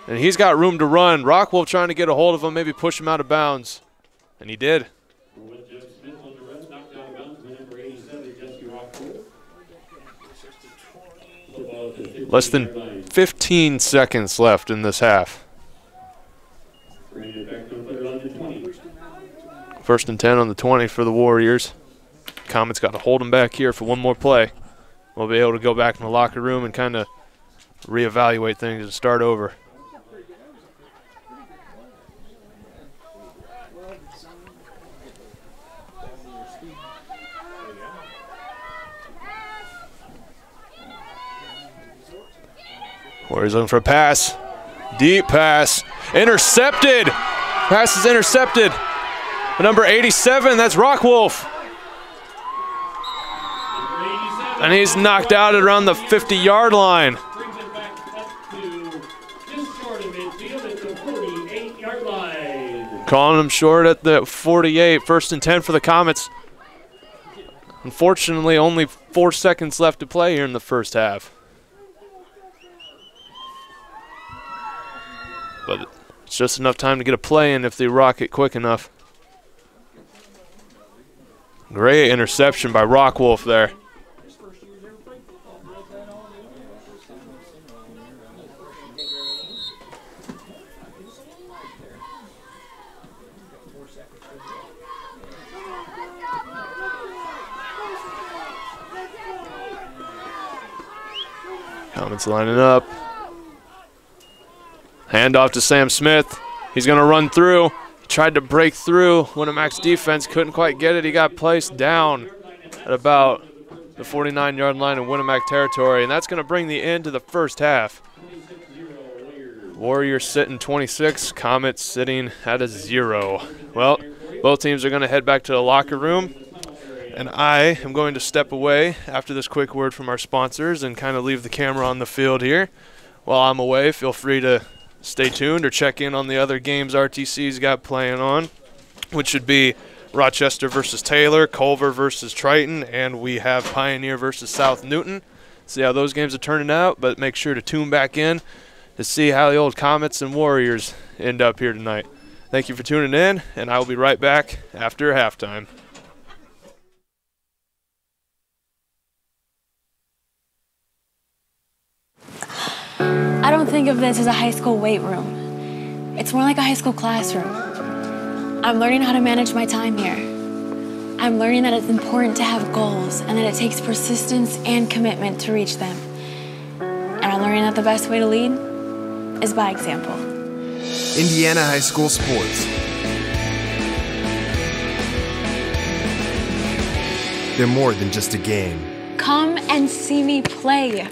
And he's got room to run. Rockwolf trying to get a hold of him, maybe push him out of bounds. And he did. With Jeb Smith on the run, knocked out of bounds by number 87, Jesse Rockwood. Less than 15 seconds left in this half. Bringing it back to the 20. 1st and 10 on the 20 for the Warriors. Comets got to hold him back here for one more play. We'll be able to go back in the locker room and kind of reevaluate things and start over. Warriors looking for a pass. Deep pass. Intercepted. Pass is intercepted. Number 87, that's Rockwolf. And he's knocked out at around the 50-yard line. Brings it back up to just short of midfield at the 48-yard line. Calling him short at the 48. 1st and 10 for the Comets. Unfortunately, only 4 seconds left to play here in the first half. But it's just enough time to get a play in if they rock it quick enough. Great interception by Rockwolf there. Comets lining up. Handoff to Sam Smith. He's going to run through. He tried to break through. Winamac's defense couldn't quite get it. He got placed down at about the 49-yard line in Winamac territory, and that's going to bring the end to the first half. Warriors sitting 26, Comets sitting at a 0. Well, both teams are going to head back to the locker room, and I am going to step away after this quick word from our sponsors and kind of leave the camera on the field here. While I'm away, feel free to stay tuned or check in on the other games RTC's got playing on, which should be Rochester versus Taylor, Culver versus Triton, and we have Pioneer versus South Newton. See how those games are turning out, but make sure to tune back in to see how the old Comets and Warriors end up here tonight. Thank you for tuning in, and I will be right back after halftime. I don't think of this as a high school weight room. It's more like a high school classroom. I'm learning how to manage my time here. I'm learning that it's important to have goals and that it takes persistence and commitment to reach them. And I'm learning that the best way to lead is by example. Indiana High School Sports. They're more than just a game. Come and see me play.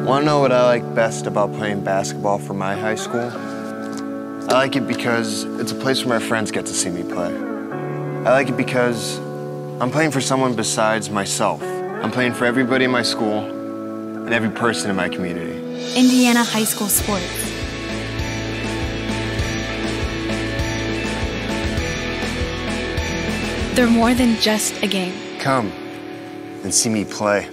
Want to know what I like best about playing basketball for my high school? I like it because it's a place where my friends get to see me play. I like it because I'm playing for someone besides myself. I'm playing for everybody in my school and every person in my community. Indiana high school sports. They're more than just a game. Come and see me play.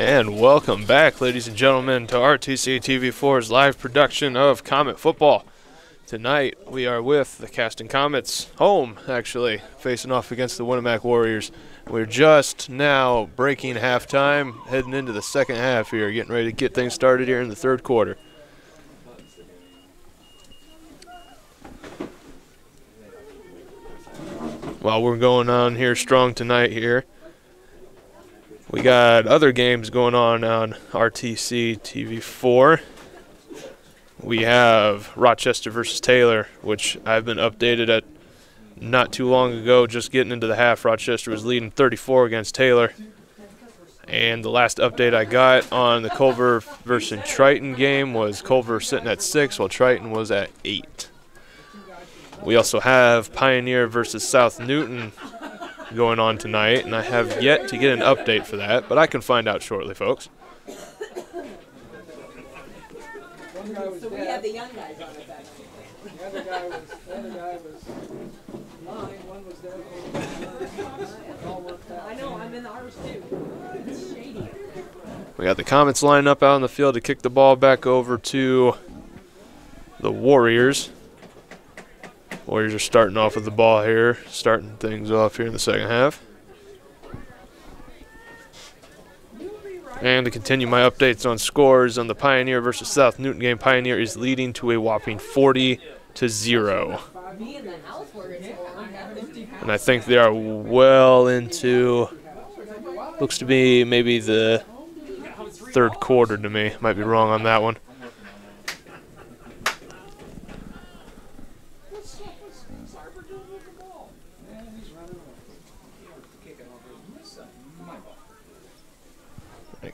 And welcome back, ladies and gentlemen, to RTC TV4's live production of Comet Football. Tonight, we are with the Caston Comets, home, actually, facing off against the Winamac Warriors. We're just now breaking halftime, heading into the second half here, getting ready to get things started here in the third quarter. While we're going on here strong tonight here, we got other games going on RTC TV4. We have Rochester versus Taylor, which I've been updated at not too long ago, just getting into the half. Rochester was leading 34 against Taylor. And the last update I got on the Culver versus Triton game was Culver sitting at 6 while Triton was at 8. We also have Pioneer versus South Newton going on tonight, and I have yet to get an update for that, but I can find out shortly, folks. So we had the young guys on it that night. The other guy was 9, one was dead. It all worked out. I know, I'm in the ours too. It's shady. We got the Comets lining up out on the field to kick the ball back over to the Warriors. Warriors are starting off with the ball here, starting things off here in the second half. And to continue my updates on scores on the Pioneer versus South Newton game, Pioneer is leading to a whopping 40-0. And I think they are well into, looks to be maybe the third quarter to me. Might be wrong on that one.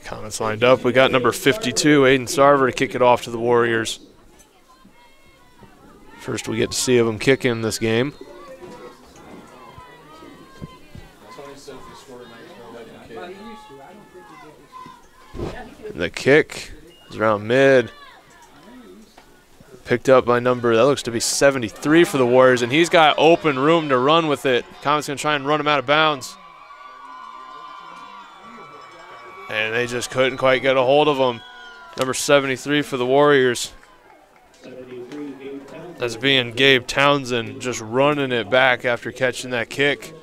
Comets lined up. We got number 52, Aiden Sarver, to kick it off to the Warriors. First we get to see of them kick in this game. And the kick is around mid. Picked up by number, that looks to be 73 for the Warriors, and he's got open room to run with it. Comets going to try and run him out of bounds. And they just couldn't quite get a hold of him. Number 73 for the Warriors. That's being Gabe Townsend, just running it back after catching that kick.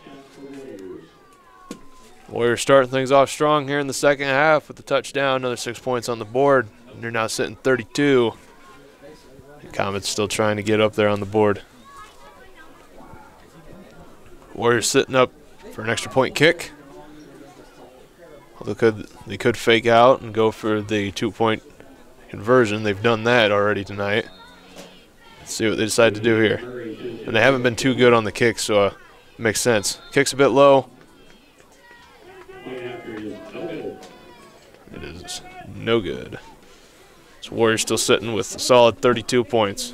Warriors starting things off strong here in the second half with the touchdown. Another 6 points on the board. And they're now sitting 32. The Comets still trying to get up there on the board. Warriors sitting up for an extra point kick. They could fake out and go for the 2-point conversion. They've done that already tonight. Let's see what they decide to do here. And they haven't been too good on the kick, so it makes sense. Kick's a bit low. It is no good. So Warriors still sitting with a solid 32 points.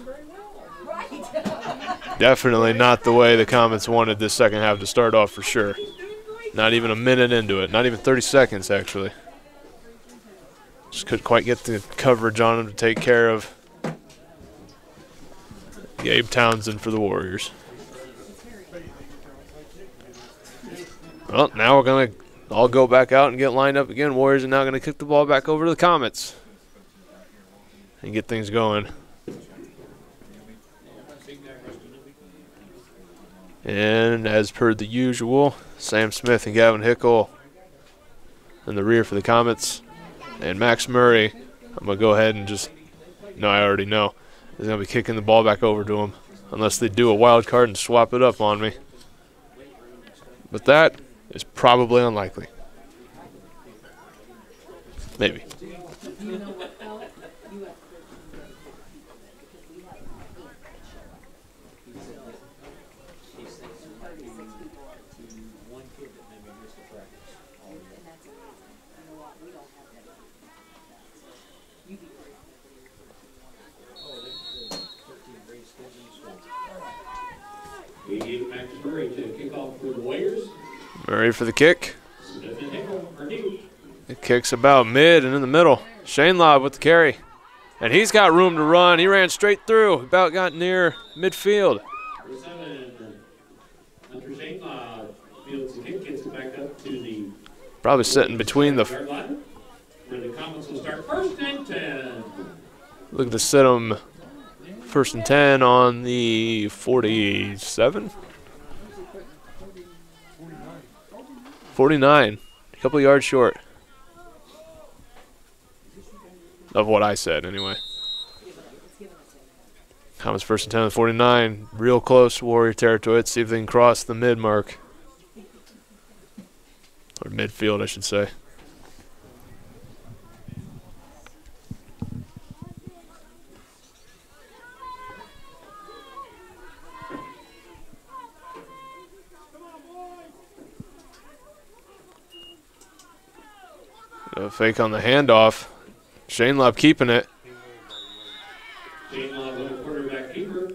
Definitely not the way the Comets wanted this second half to start off for sure. Not even a minute into it. Not even 30 seconds, actually. Just couldn't quite get the coverage on him to take care of Gabe Townsend for the Warriors. Well, now we're going to all go back out and get lined up again. Warriors are now going to kick the ball back over to the Comets and get things going. And as per the usual, Sam Smith and Gavin Hickle in the rear for the Comets. And Max Murray, I'm going to go ahead and just, no, I already know, is going to be kicking the ball back over to him unless they do a wild card and swap it up on me. But that is probably unlikely. Maybe. Murray for the kick. The kick's about mid and in the middle. Shane Lobb with the carry. And he's got room to run. He ran straight through. About got near midfield. Probably sitting between the Comets will start first and 10. Looking to set them first and 10 on the 47? 49. A couple yards short of what I said, anyway. Comets first and 10 on the 49. Real close to Warrior territory. Let's see if they can cross the mid mark. Or midfield, I should say. A fake on the handoff. Shane Lobb keeping it.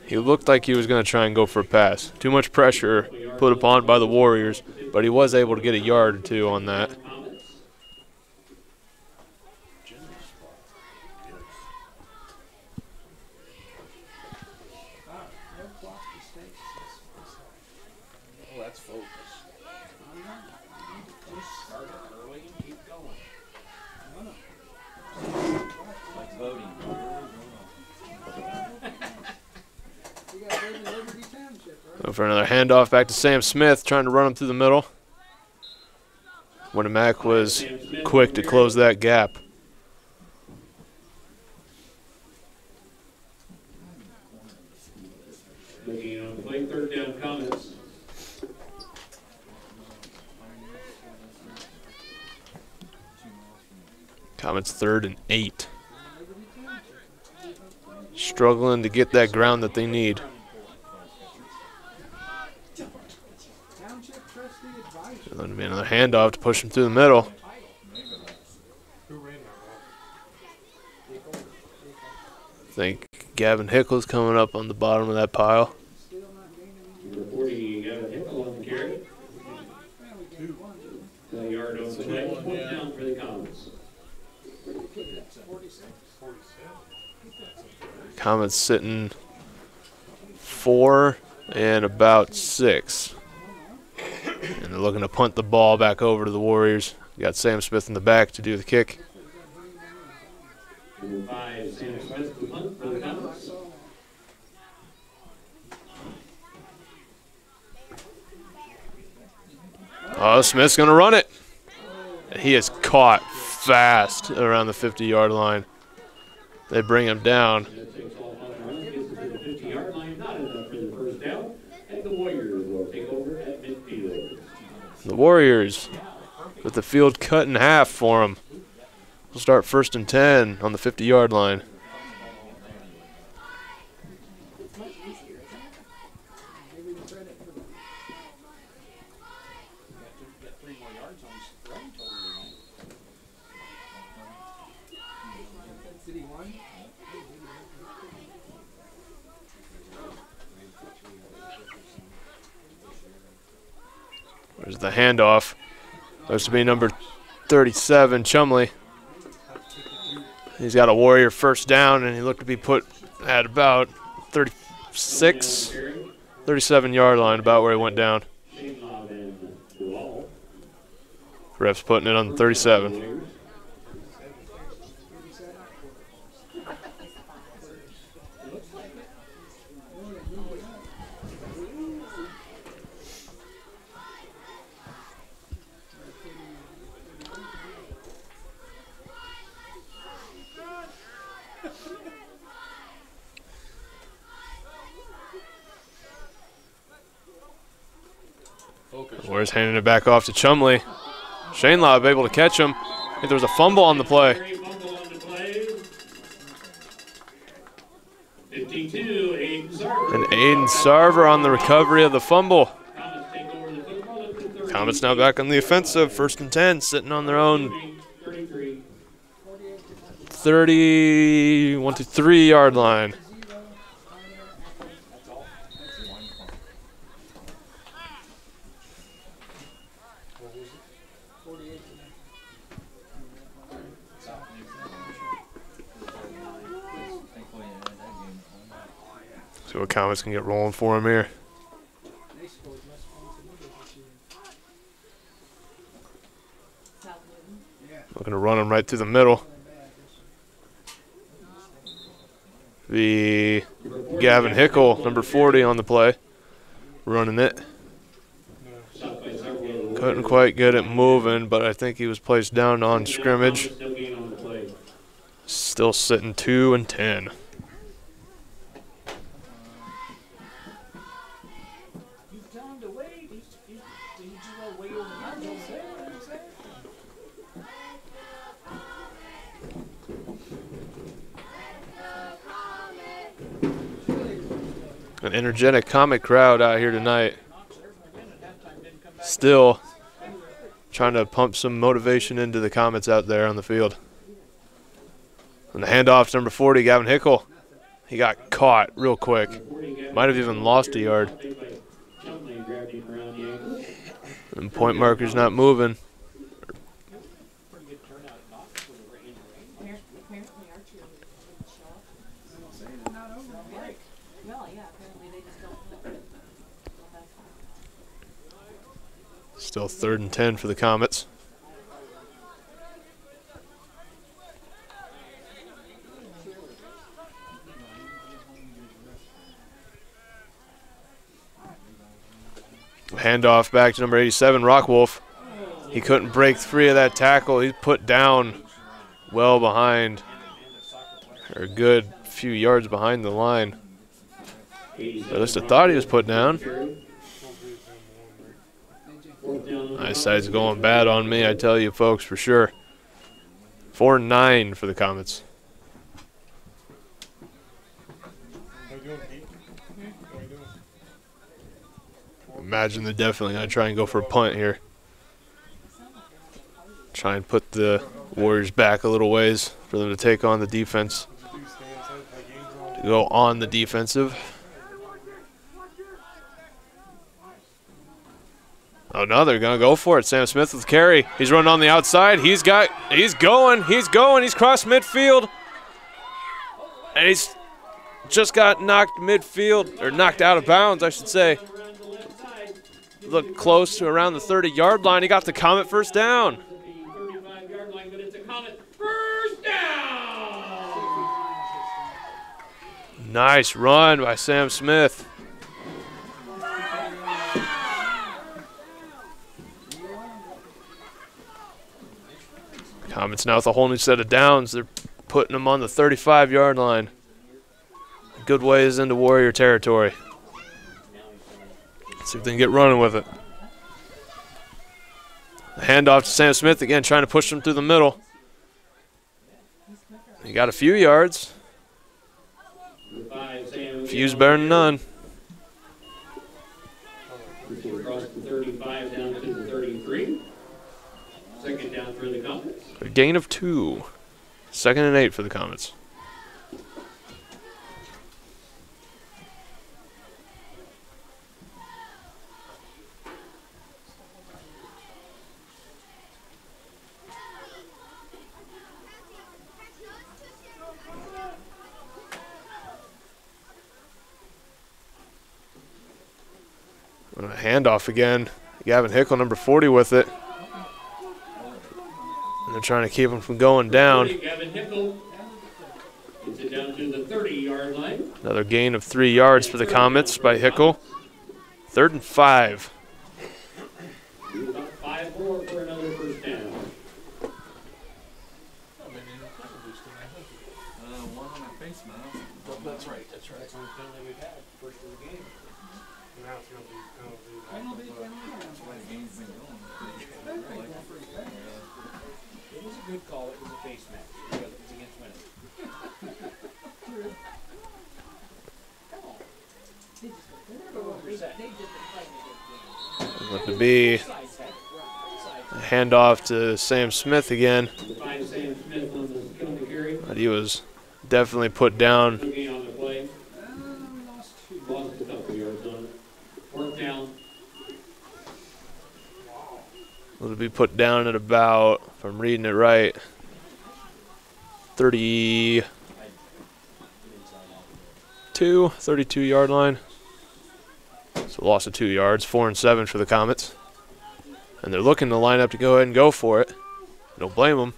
He looked like he was going to try and go for a pass. Too much pressure put upon by the Warriors, but he was able to get a yard or two on that. Go for another handoff back to Sam Smith, trying to run him through the middle. Winamac was quick to close that gap. Looking on play, third down Comets. Comets 3rd and 8. Struggling to get that ground that they need. There's going to be another handoff to push him through the middle. I think Gavin Hickle's coming up on the bottom of that pile. Number 40, Gavin Hickle on the carry. A yard on the play, point down for the Comets. Comets sitting 4 and about 6. And they're looking to punt the ball back over to the Warriors. Got Sam Smith in the back to do the kick. Number 5, Sam Smith, the punt for the Comets. Oh, Smith's going to run it. He is caught fast around the 50-yard line. They bring him down. The Warriors with the field cut in half for them. We'll start first and 10 on the 50-yard line. There's the handoff. Supposed to be number 37, Chumley. He's got a Warrior first down, and he looked to be put at about 36, 37-yard line, about where he went down. Ref's putting it on the 37. Warriors handing it back off to Chumley. Shane Lobb able to catch him. I think there was a fumble on the play. 52, And Aiden Sarver on the recovery of the fumble. Comets now back on the offensive. First and 10, sitting on their own 31 to 3-yard line. See what Comets can get rolling for him here. Looking to run him right through the middle. Be Gavin Hickle, number 40 on the play, running it. Couldn't quite get it moving, but I think he was placed down on scrimmage. Still sitting 2 and 10. An energetic Comet crowd out here tonight. Still trying to pump some motivation into the Comets out there on the field. And the handoff to number 40, Gavin Hickle. He got caught real quick. Might have even lost a yard. And point marker's not moving. Still 3rd and 10 for the Comets. Handoff back to number 87, Rockwolf. He couldn't break free of that tackle. He's put down well behind, or a good few yards behind the line. At least I thought he was put down. Eyesight's going bad on me, I tell you folks, for sure. 4-9 for the Comets. Imagine they're definitely going to try and go for a punt here. Try and put the Warriors back a little ways for them to take on the defense. To go on the defensive. Oh no, they're gonna go for it. Sam Smith with the carry. He's running on the outside. He's going, he's crossed midfield. And he's just got knocked midfield, or knocked out of bounds, I should say. Looked close to around the 30-yard line. He got the Comet first down. Nice run by Sam Smith. Comets now with a whole new set of downs. They're putting them on the 35-yard line. Good ways into Warrior territory. Let's see if they can get running with it. The handoff to Sam Smith again, trying to push him through the middle. He got a few yards. Few's better than none. Across the 35 down to the 33. Second down for the Comets. A gain of 2. 2nd and 8 for the Comets. A handoff again. Gavin Hickle, number 40, with it. And they're trying to keep him from going down. Gavin Hickle gets it down to the 30-yard line. Another gain of 3 yards for the Comets by Hickle. 3rd and 5. About 5 more for another first down. One on my face, man. That's right. That's the only penalty we've had first of the game. Now it's going to be penalty. That's why the game's been going. It was a good call. It was a face match because it was against Winamac. Going to be a handoff to Sam Smith again. But he was definitely put down. Will be put down at about, if I'm reading it right, 32-yard line. So loss of 2 yards, 4 and 7 for the Comets. And they're looking to line up to go ahead and go for it. Don't blame them.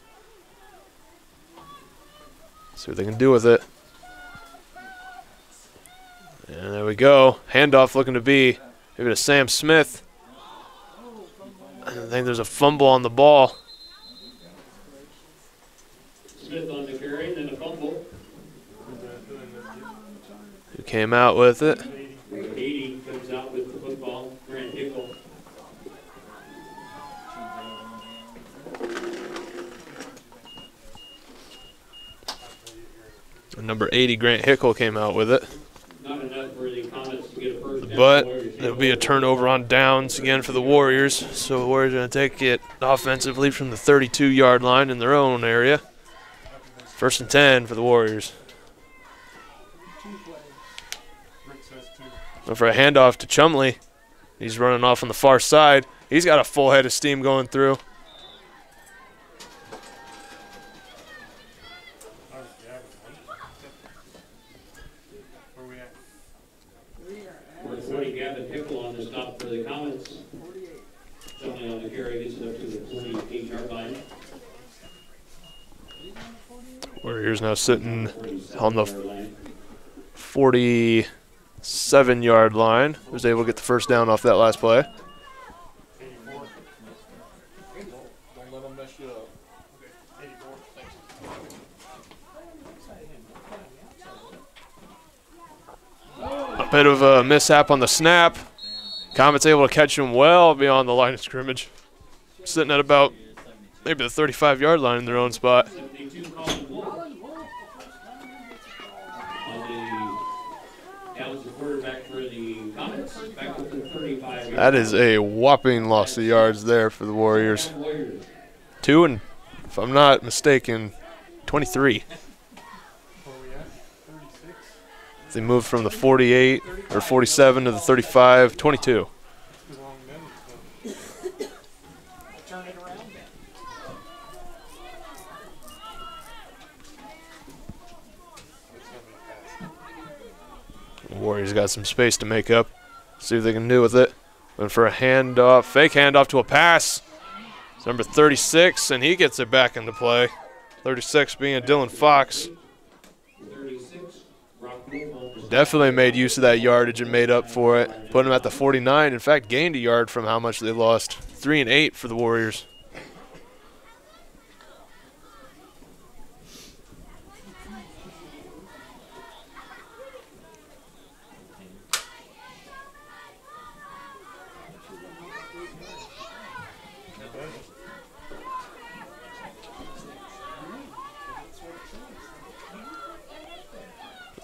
See what they can do with it. And there we go. Handoff looking to be maybe to Sam Smith. I think there's a fumble on the ball. Smith on the carry, then a fumble. Who came out with it? 80 comes out with the football. Grant Hickle. Number 80, Grant Hickle, came out with it. Not enough for the Comets to get a first down. But it'll be a turnover on downs again for the Warriors. So the Warriors are going to take it offensively from the 32-yard line in their own area. 1st and 10 for the Warriors. And for a handoff to Chumley. He's running off on the far side. He's got a full head of steam going through. We're 40 Gavin Hickle on the stop for the Comets. Chumley on the carry gets it up to the 48-yard line. Warriors now sitting on the 47-yard line. Was able to get the first down off that last play. Don't let them mess you up. A bit of a mishap on the snap. Comets able to catch him well beyond the line of scrimmage. Sitting at about maybe the 35-yard line in their own spot. That is a whopping loss of yards there for the Warriors. 2 and, if I'm not mistaken, 23. They moved from the 48 or 47 to the 35, 22. The Warriors got some space to make up. See what they can do with it. Went for a handoff, fake handoff to a pass. It's number 36, and he gets it back into play. 36 being Dylan Fox. Definitely made use of that yardage and made up for it. Put him at the 49. In fact, gained a yard from how much they lost. 3 and 8 for the Warriors.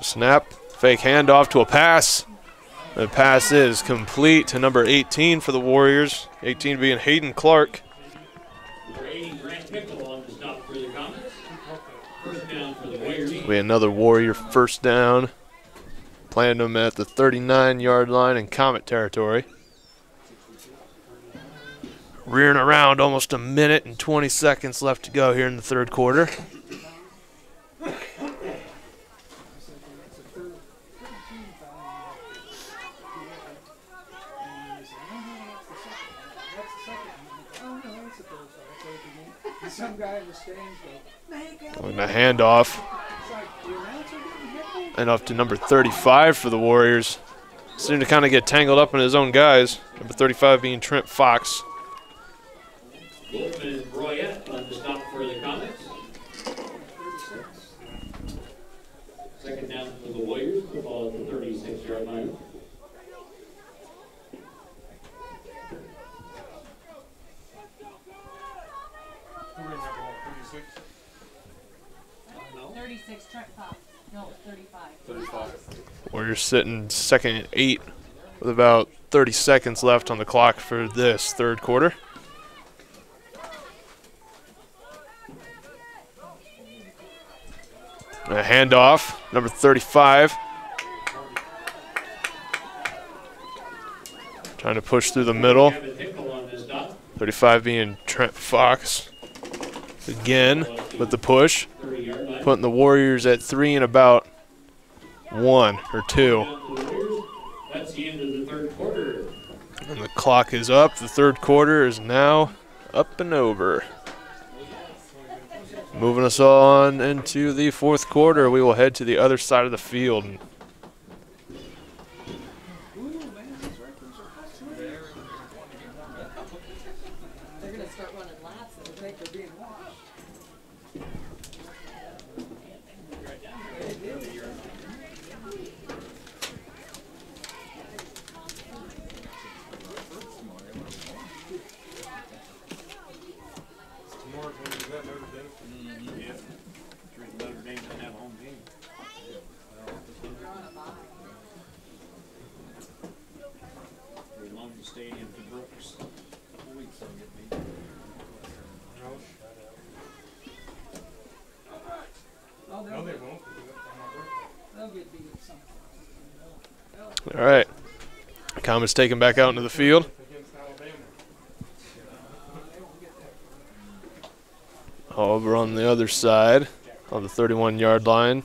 Snap, fake handoff to a pass. The pass is complete to number 18 for the Warriors. 18 being Hayden Clark. We had another Warrior first down. Planted them at the 39-yard line in Comet territory. Rearing around, almost a minute and 20 seconds left to go here in the third quarter. Some guy in the stands And a handoff. And off to number 35 for the Warriors. Seemed to kind of get tangled up in his own guys. Number 35 being Trent Fox. Wolfman and Royette on the stop for the Comets. Second down for the Warriors. The ball at the 36-yard line. Trent Fox. No, 35. 35. Warriors sitting second and 8 with about 30 seconds left on the clock for this third quarter. A handoff, number 35. Trying to push through the middle. 35 being Trent Fox. Again with the push. Putting the Warriors at 3 and about 1 or 2. That's the end of the third quarter. And the clock is up. The third quarter is now up and over. Moving us on into the fourth quarter, we will head to the other side of the field. gonna start running laps and think they're being watched. Stadium to Brooks. A couple weeks ago, get beat. Oh, No, they won't. They'll get beat sometime. All right. Comets taken back out into the field. Over on the other side, on the 31-yard line,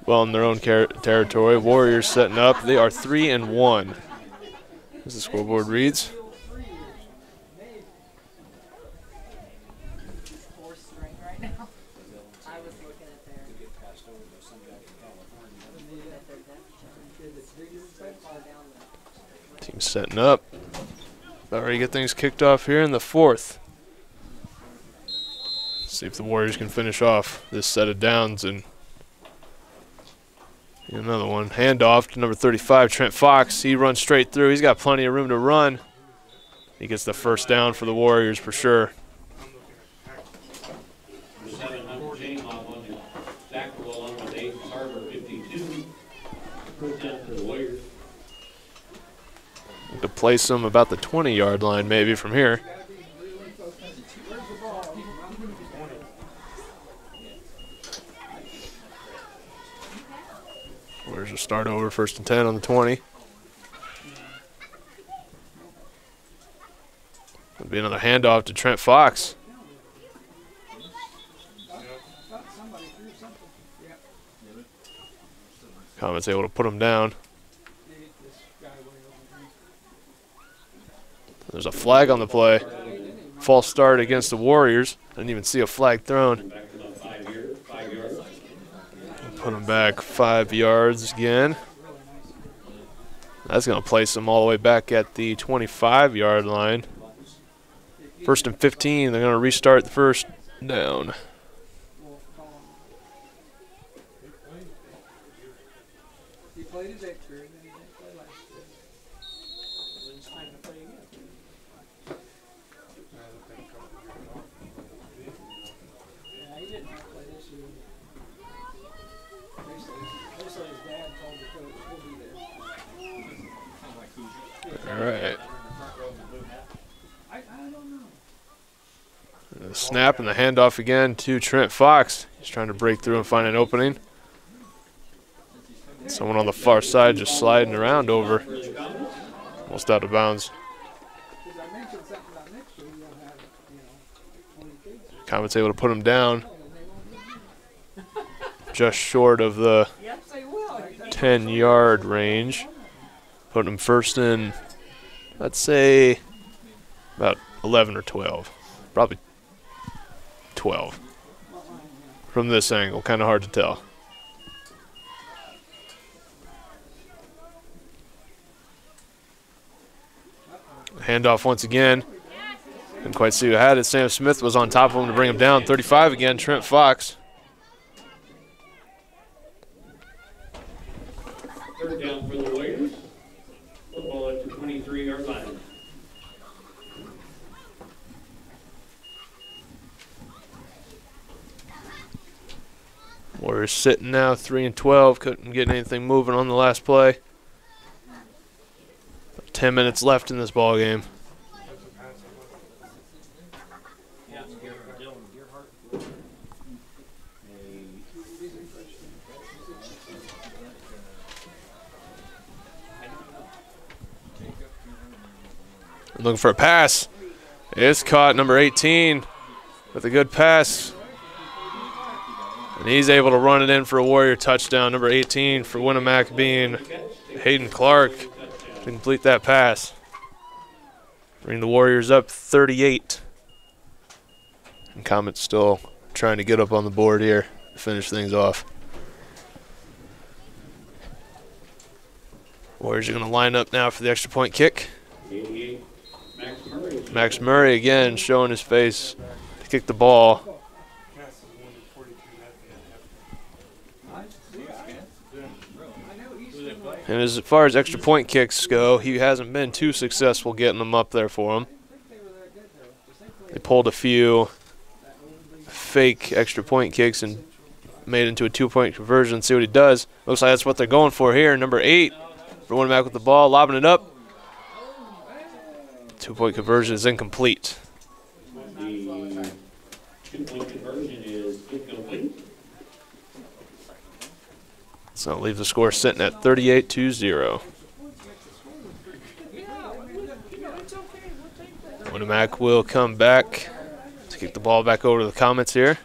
well in their own territory. Warriors setting up. They are 3-1. As the scoreboard reads. Team setting up. About ready to get things kicked off here in the 4th. See if the Warriors can finish off this set of downs and another one. Handoff to number 35, Trent Fox. He runs straight through. He's got plenty of room to run. He gets the first down for the Warriors for sure. To place him about the 20-yard line maybe from here. Warriors will start over, 1st and 10 on the 20. It'll be another handoff to Trent Fox. Comets able to put him down. There's a flag on the play. False start against the Warriors. Didn't even see a flag thrown. Put him back 5 yards again. That's going to place him all the way back at the 25-yard line. 1st and 15. They're going to restart the first down. He played his extra, and then he didn't play last year. It's time to play again. Yeah, he didn't play this year. Basically, his dad told the coach he'll be there. All right. I don't know. The snap and the handoff again to Trent Fox. He's trying to break through and find an opening. Someone on the far side just sliding around over. Almost out of bounds. Comets able to put him down. Just short of the 10-yard range. Putting him first in, let's say, about 11 or 12. Probably 12. From this angle, kind of hard to tell. Handoff once again. Couldn't quite see who had it. Sam Smith was on top of him to bring him down. 35 again, Trent Fox. 3rd down for the Warriors. Football at the 23-yard line. Warriors sitting now 3-12. Couldn't get anything moving on the last play. 10 minutes left in this ball game. Looking for a pass. It's caught, number 18 with a good pass. And he's able to run it in for a Warrior touchdown. Number 18 for Winamac being Hayden Clark to complete that pass. Bring the Warriors up 38. And Comets still trying to get up on the board here to finish things off. Warriors are going to line up now for the extra point kick. 88, Max Murray. Max Murray again showing his face to kick the ball. And as far as extra point kicks go, he hasn't been too successful getting them up there for him. They pulled a few fake extra point kicks and made it into a 2-point conversion. See what he does. Looks like that's what they're going for here. Number 8 for Winamac with the ball, lobbing it up. 2-point conversion is incomplete. The 2-point conversion is incomplete. So leave the score sitting at 38-0. Winamac will come back to kick the ball back over to the Comets here.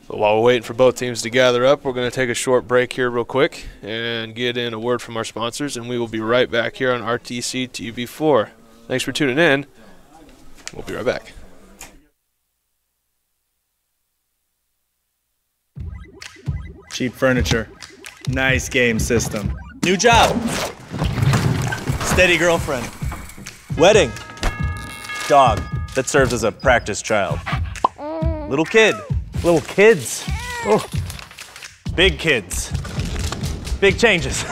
But while we're waiting for both teams to gather up, we're going to take a short break here real quick and get in a word from our sponsors, and we will be right back here on RTC TV4. Thanks for tuning in. We'll be right back. Cheap furniture. Nice game system. New job. Steady girlfriend. Wedding. Dog that serves as a practice child. Little kid. Little kids. Oh. Big kids. Big changes.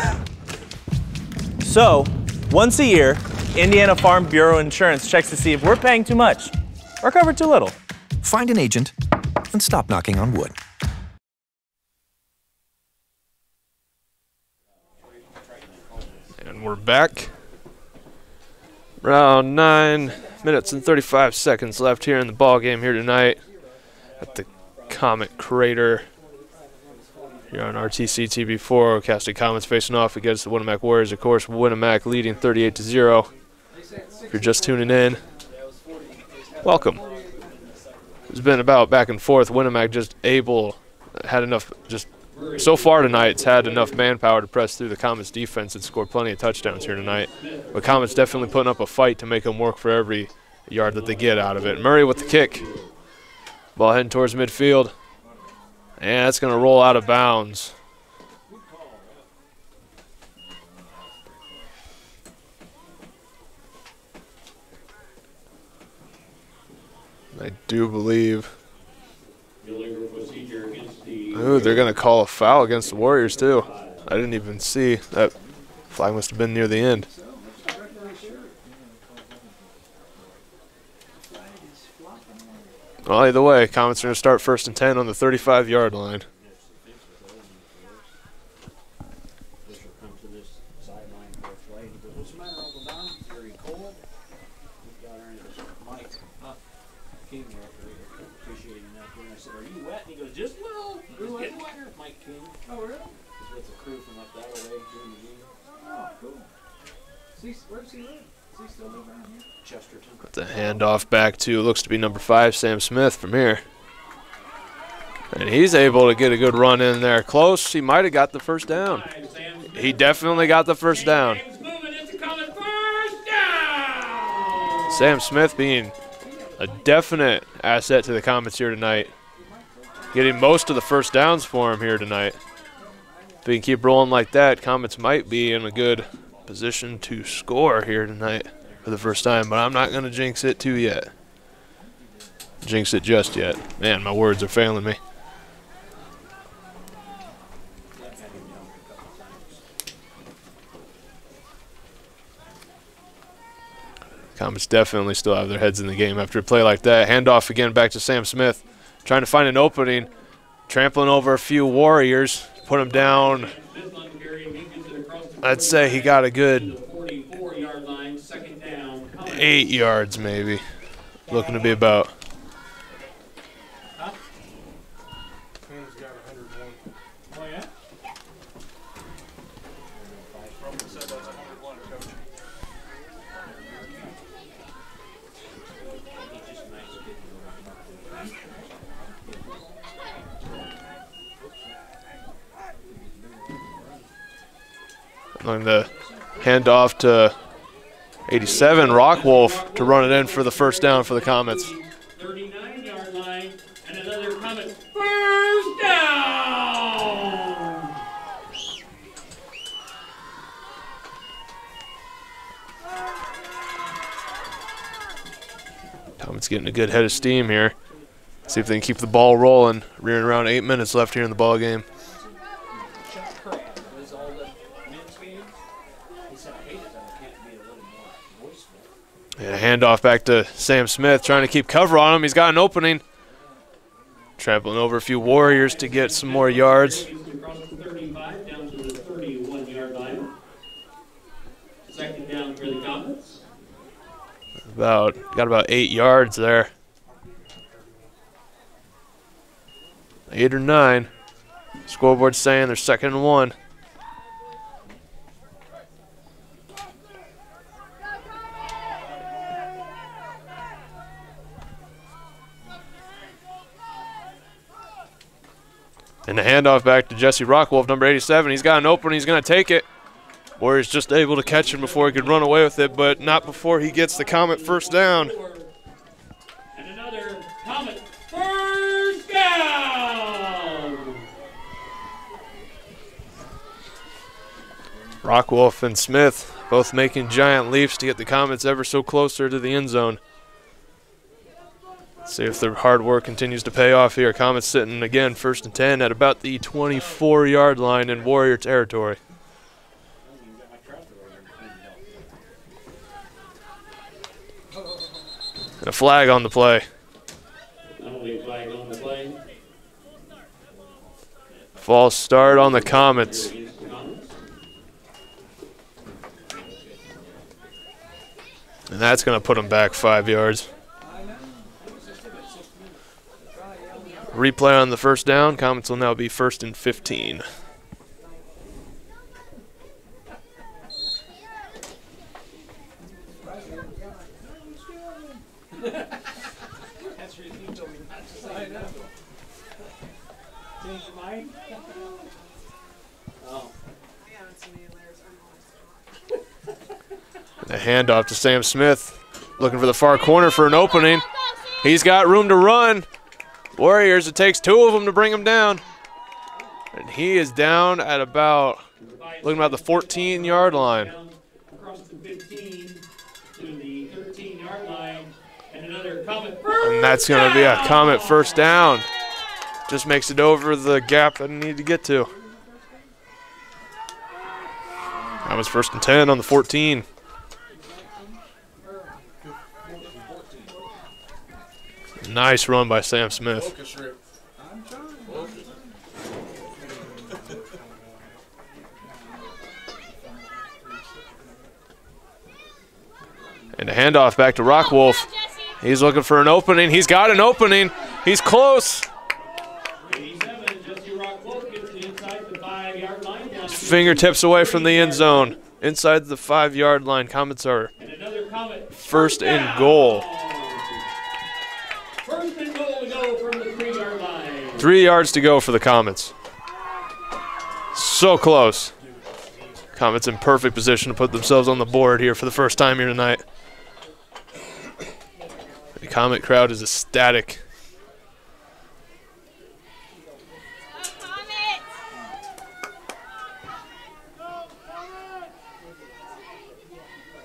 So, once a year, Indiana Farm Bureau Insurance checks to see if we're paying too much or covered too little. Find an agent and stop knocking on wood. And we're back. Around 9 minutes and 35 seconds left here in the ball game here tonight at the Comet Crater here on RTC TV4. Caston Comets facing off against the Winamac Warriors. Of course, Winamac leading 38-0. If you're just tuning in, welcome. It's been about back and forth. Winamac just had enough, just so far tonight, it's had enough manpower to press through the Comets defense and score plenty of touchdowns here tonight. But Comets definitely putting up a fight to make them work for every yard that they get out of it. Murray with the kick. Ball heading towards midfield. And that's going to roll out of bounds. I do believe. Ooh, they're going to call a foul against the Warriors, too. I didn't even see. That flag must have been near the end. Well, either way, Comets are going to start 1st and 10 on the 35-yard line. Got the handoff back to, looks to be number 5, Sam Smith from here. And he's able to get a good run in there. Close. He might have got the first down. He definitely got the first down. Sam Smith being a definite asset to the Comets here tonight. Getting most of the first downs for him here tonight. If he can keep rolling like that, Comets might be in a good position to score here tonight for the first time, but I'm not going to jinx it too yet. Jinx it just yet. Man, my words are failing me. Comets definitely still have their heads in the game after a play like that. Handoff again back to Sam Smith. Trying to find an opening. Trampling over a few Warriors. Put him down. I'd say he got a good 8 yards maybe. Looking to be about. On the handoff to 87, Rockwolf to run it in for the first down for the Comets. 39-yard line and another Comet first down. Comets getting a good head of steam here. See if they can keep the ball rolling. Rearing around 8 minutes left here in the ball game. And a handoff back to Sam Smith, trying to keep cover on him. He's got an opening. Traveling over a few Warriors to get some more yards. Second down for the Comets. Got about 8 yards there. 8 or 9. Scoreboard saying they're 2nd and 1. And the handoff back to Jesse Rockwolf, number 87. He's got an opening. He's going to take it. Warriors just able to catch him before he could run away with it, but not before he gets the Comet first down. And another Comet first down. Rockwolf and Smith both making giant leaps to get the Comets ever so closer to the end zone. See if their hard work continues to pay off here. Comets sitting again 1st and 10 at about the 24-yard line in Warrior territory. And a flag on the play. Flag on the play. False start on the Comets. And that's going to put them back 5 yards. Replay on the first down. Comets will now be 1st and 15. A handoff to Sam Smith, looking for the far corner for an opening. He's got room to run. Warriors, it takes 2 of them to bring him down. And he is down at about, looking about the 14-yard line. Across the 15 to the 13-yard line. And another Comet And that's going to be a Comet first down. Just makes it over the gap that I need to get to. That was 1st and 10 on the 14. Nice run by Sam Smith. And a handoff back to Rockwolf. He's looking for an opening. He's got an opening. He's close. Fingertips away from the end zone. Inside the 5-yard line. Comets are 1st and goal. 1st and goal to go from the 3-yard line. 3 yards to go for the Comets. So close. Comets in perfect position to put themselves on the board here for the first time here tonight. The Comet crowd is ecstatic.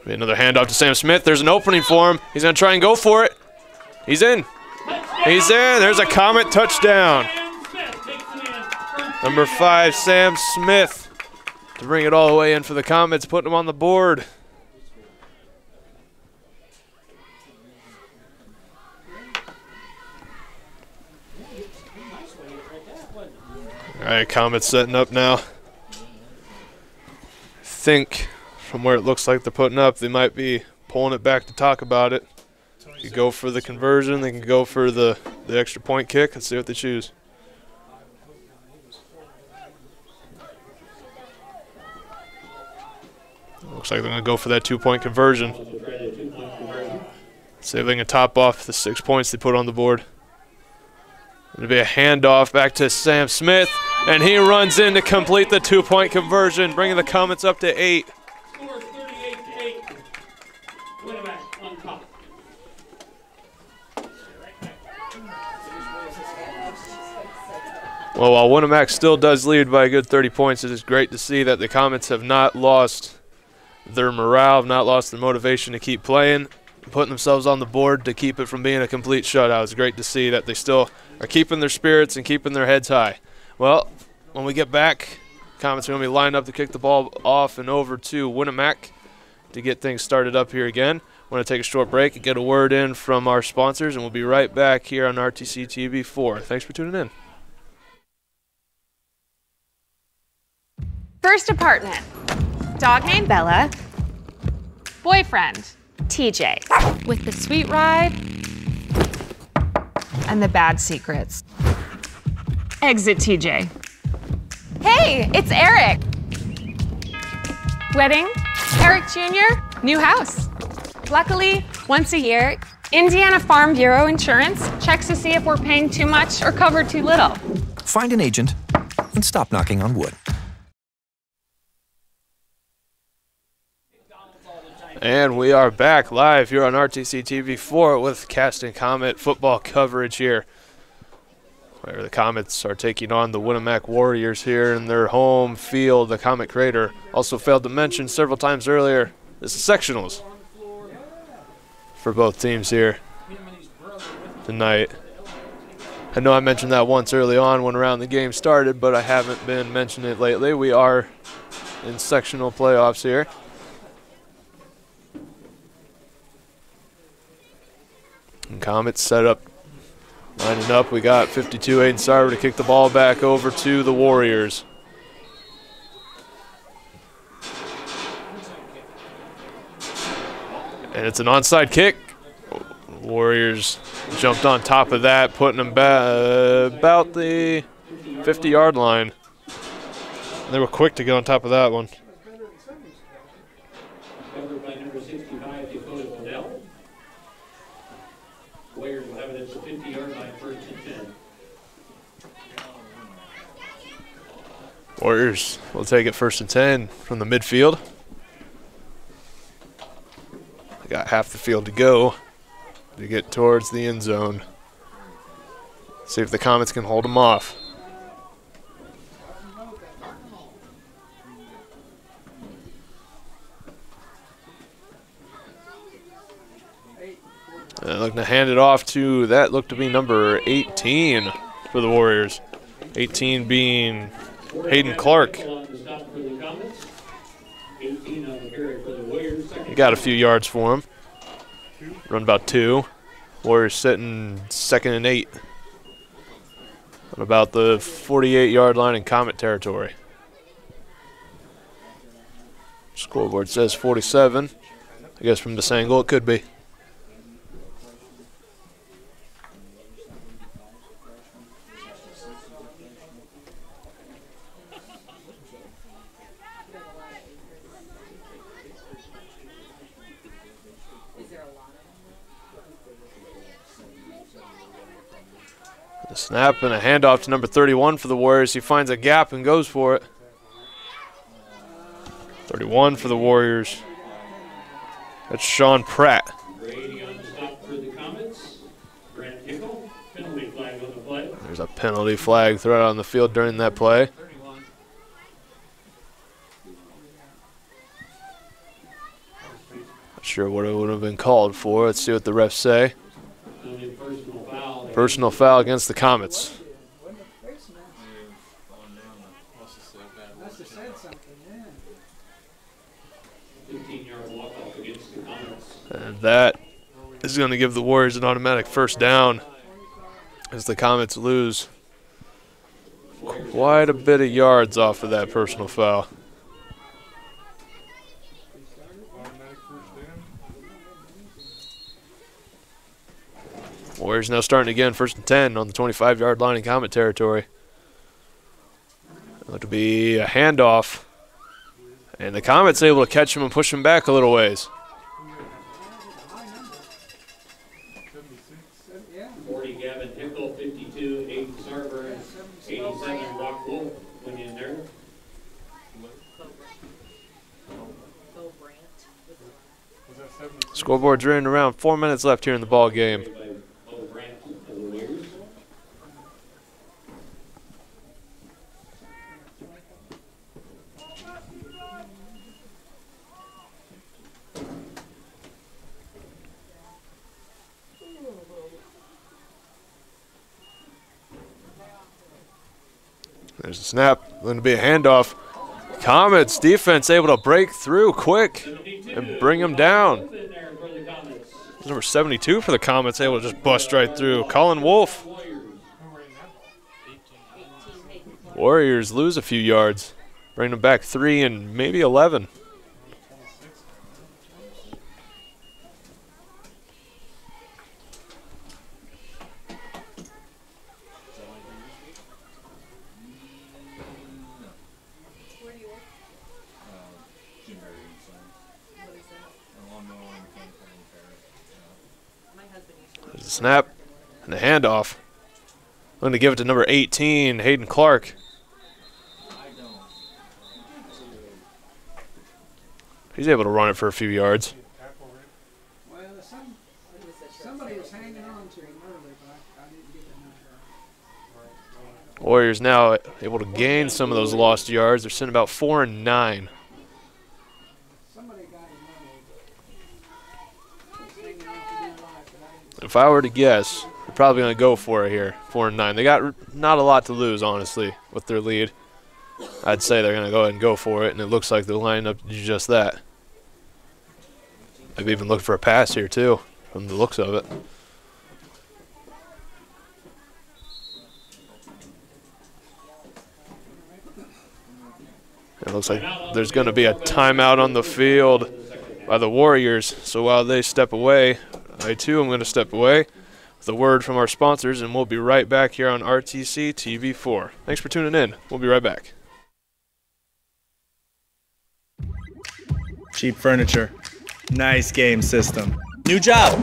Another handoff to Sam Smith. There's an opening for him. He's going to try and go for it. He's in. He's in. There's a Comet touchdown. Number 5, Sam Smith, to bring it all the way in for the Comets, putting them on the board. All right, Comets setting up now. I think from where it looks like they're putting up, they might be pulling it back to talk about it. They can go for the conversion. They can go for the extra point kick. Let's see what they choose. Looks like they're going to go for that 2-point conversion. See if they can top off the 6 points they put on the board. It'll be a handoff back to Sam Smith, and he runs in to complete the 2-point conversion, bringing the Comets up to 8. Scores 38-8. Winamac on top. Well, while Winamac still does lead by a good 30 points, it is great to see that the Comets have not lost their morale, have not lost their motivation to keep playing. putting themselves on the board to keep it from being a complete shutout. It's great to see that they still are keeping their spirits and keeping their heads high. Well, when we get back, Comets are going to be lined up to kick the ball off and over to Winamac to get things started up here again. We're going to take a short break and get a word in from our sponsors, and we'll be right back here on RTC TV 4. Thanks for tuning in. First apartment. Dog named Bella. Boyfriend, TJ. With the sweet ride and the bad secrets. Exit TJ. Hey, it's Eric. Wedding, Eric Jr., new house. Luckily, once a year, Indiana Farm Bureau Insurance checks to see if we're paying too much or cover too little. Find an agent and stop knocking on wood. And we are back live here on RTC TV 4 with Caston Comet football coverage here, where the Comets are taking on the Winamac Warriors here in their home field, the Comet Crater. Also failed to mention several times earlier, this is sectionals for both teams here tonight. I know I mentioned that once early on when around the game started, but I haven't been mentioning it lately. We are in sectional playoffs here. And Comets set up, lining up. We got 52 Aiden Sarver to kick the ball back over to the Warriors. And it's an onside kick. Warriors jumped on top of that, putting them about the 50-yard line. They were quick to get on top of that one. Covered by number 65, Dakota Fidel. Warriors will have it at the 50-yard line, first and 10. Warriors will take it first and 10 from the midfield. They got half the field to go to get towards the end zone. See if the Comets can hold them off. Looking to hand it off to, that looked to be number 18 for the Warriors. 18 being Hayden Clark. He got a few yards for him. Run about 2. Warriors sitting 2nd and 8. On about the 48-yard line in Comet territory. Scoreboard says 47. I guess from this angle it could be. The snap and a handoff to number 31 for the Warriors. He finds a gap and goes for it. 31 for the Warriors. That's Sean Pratt. Brady on the stop for the Comets. Grant Hickle, penalty flag on the play. There's a penalty flag thrown out on the field during that play. Not sure what it would have been called for. Let's see what the refs say. Personal foul against the Comets. And that is going to give the Warriors an automatic first down as the Comets lose quite a bit of yards off of that personal foul. Warriors now starting again, 1st and 10 on the 25-yard line in Comet territory. It'll be a handoff. And the Comets able to catch him and push him back a little ways. 40, Gavin Hickle, 52, Aiden Sarver, 87, Rock Wolf went in there. Scoreboard's running around 4 minutes left here in the ball game. There's a snap. Going to be a handoff. Comets defense able to break through quick and bring them down. Number 72 for the Comets, able to just bust right through. Colin Wolf. Warriors lose a few yards. Bring them back 3 and maybe 11. There's a snap and a handoff. I'm going to give it to number 18, Hayden Clark. He's able to run it for a few yards. Well, somebody was hanging on to him earlier, but I didn't get the number. Warriors now able to gain some of those lost yards. They're sitting about 4 and 9. Somebody got him hanging on to their life, but I didn't. If I were to guess, they're probably going to go for it here, 4 and 9. They got not a lot to lose, honestly, with their lead. I'd say they're going to go ahead and go for it, and it looks like they're lining up to do just that. I've even looked for a pass here, too, from the looks of it. It looks like there's going to be a timeout on the field by the Warriors. So while they step away, I, too, am going to step away with a word from our sponsors, and we'll be right back here on RTC TV4. Thanks for tuning in. We'll be right back. Cheap furniture. Nice game system. New job.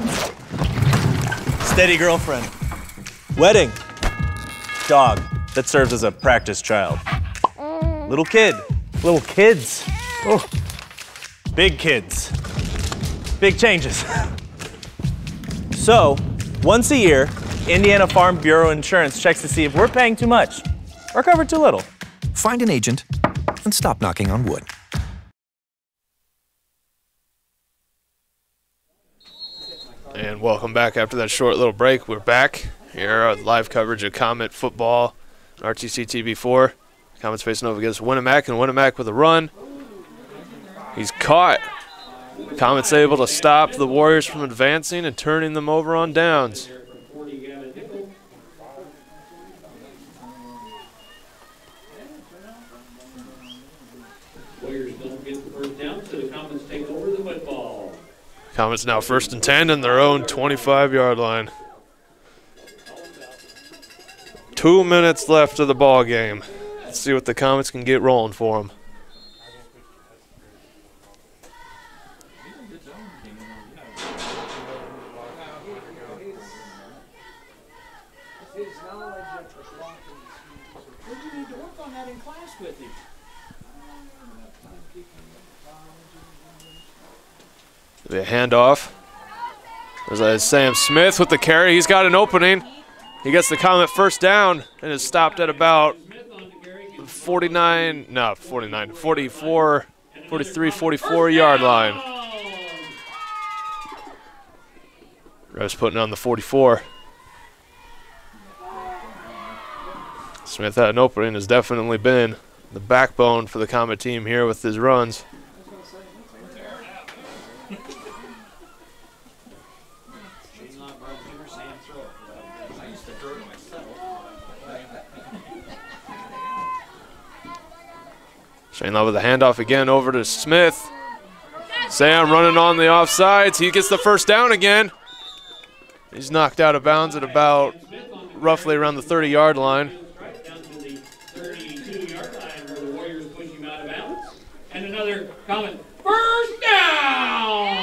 Steady girlfriend. Wedding. Dog that serves as a practice child. Little kid. Little kids. Oh. Big kids. Big changes. So, once a year, Indiana Farm Bureau Insurance checks to see if we're paying too much or covered too little. Find an agent and stop knocking on wood. And welcome back after that short little break. We're back here with live coverage of Comet football, RTC TV4. Comets facing over against Winamac, and Winamac with a run. He's caught. Comets able to stop the Warriors from advancing and turning them over on downs. Warriors don't get the first down, so the Comets take over the football. Comets now 1st and 10 in their own 25-yard line. 2 minutes left of the ball game. Let's see what the Comets can get rolling for them. You need to work on that in class with him. A handoff. There's Sam Smith with the carry. He's got an opening. He gets the Comet first down and is stopped at about 43, 44 yard line. Rev's putting on the 44. Smith had an opening, has definitely been the backbone for the Comet team here with his runs. Shane Love with a handoff again over to Smith. Sam running on the offsides. He gets the first down again. He's knocked out of bounds at about roughly around the 30-yard line. Down to the 32-yard line where the Warriors push him out of bounds. And another Comet first down!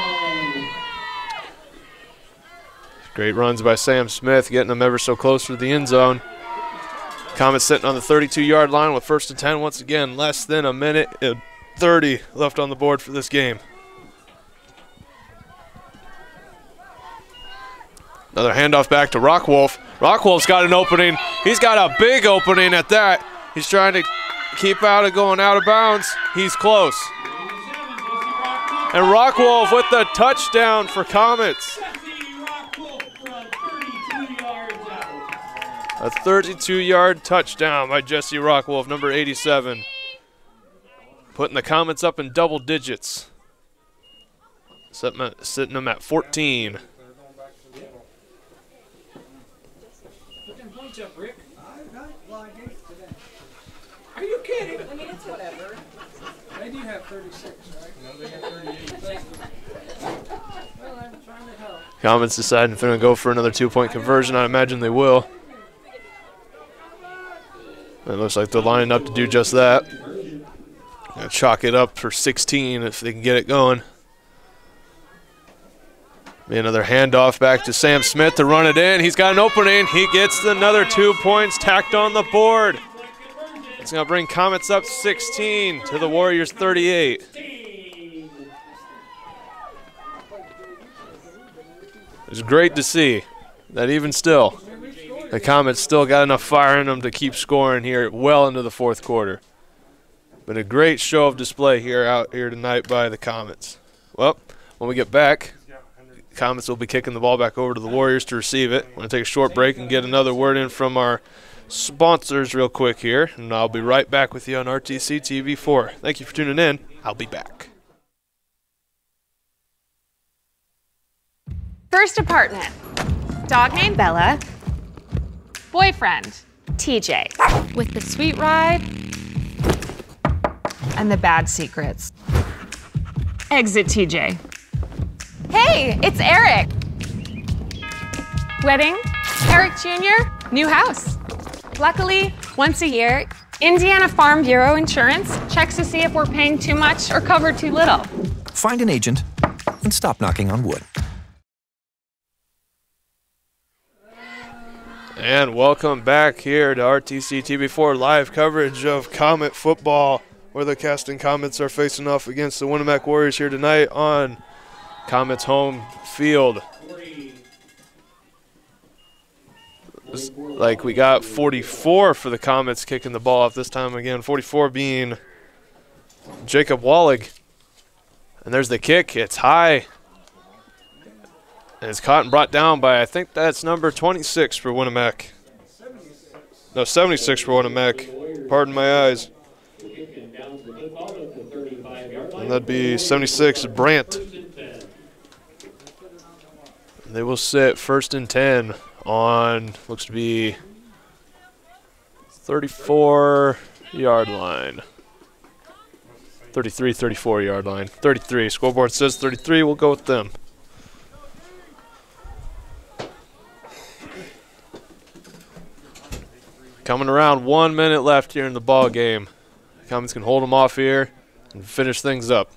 Great runs by Sam Smith, getting them ever so close to the end zone. Comets sitting on the 32-yard line with 1st and 10 once again. Less than a minute and 30 left on the board for this game. Another handoff back to Rockwolf. Rockwolf's got an opening. He's got a big opening at that. He's trying to keep out of going out of bounds. He's close. And Rockwolf with the touchdown for Comets. A 32-yard touchdown by Jesse Rockwolf, number 87. Putting the Comets up in double digits. Sitting them at 14. Put them points up, Rick. Well, I gave it to them. Are you kidding? I mean, it's whatever. They do have 36, right? No, they have 38. Well, I'm trying to help. Comets deciding if they're going to go for another 2-point conversion. I imagine they will. It looks like they're lining up to do just that. Gonna chalk it up for 16 if they can get it going. Be another handoff back to Sam Smith to run it in. He's got an opening. He gets another 2 points tacked on the board. It's going to bring Comets up 16 to the Warriors 38. It's great to see that even still, the Comets still got enough fire in them to keep scoring here well into the fourth quarter. Been a great show of display here out here tonight by the Comets. Well, when we get back, the Comets will be kicking the ball back over to the Warriors to receive it. We're going to take a short break and get another word in from our sponsors real quick here, and I'll be right back with you on RTC TV4. Thank you for tuning in. I'll be back. First apartment. Dog named Bella. Boyfriend, TJ. With the sweet ride and the bad secrets. Exit TJ. Hey, it's Eric. Wedding, Eric Jr., new house. Luckily, once a year, Indiana Farm Bureau Insurance checks to see if we're paying too much or cover too little. Find an agent and stop knocking on wood. And welcome back here to RTC TV4 live coverage of Comet football, where the Caston Comets are facing off against the Winamac Warriors here tonight on Comets home field. It's like we got 44 for the Comets kicking the ball off this time again, 44 being Jacob Wallig. And there's the kick. It's high. And it's caught and brought down by, I think that's number 26 for Winamac. No, 76 for Winamac. Pardon my eyes. And that'd be 76, Brandt. And they will sit 1st and 10 on, looks to be 34-yard line. 33, 34-yard line. 33. Scoreboard says 33. We'll go with them. Coming around, 1 minute left here in the ball game. The Comets can hold them off here and finish things up.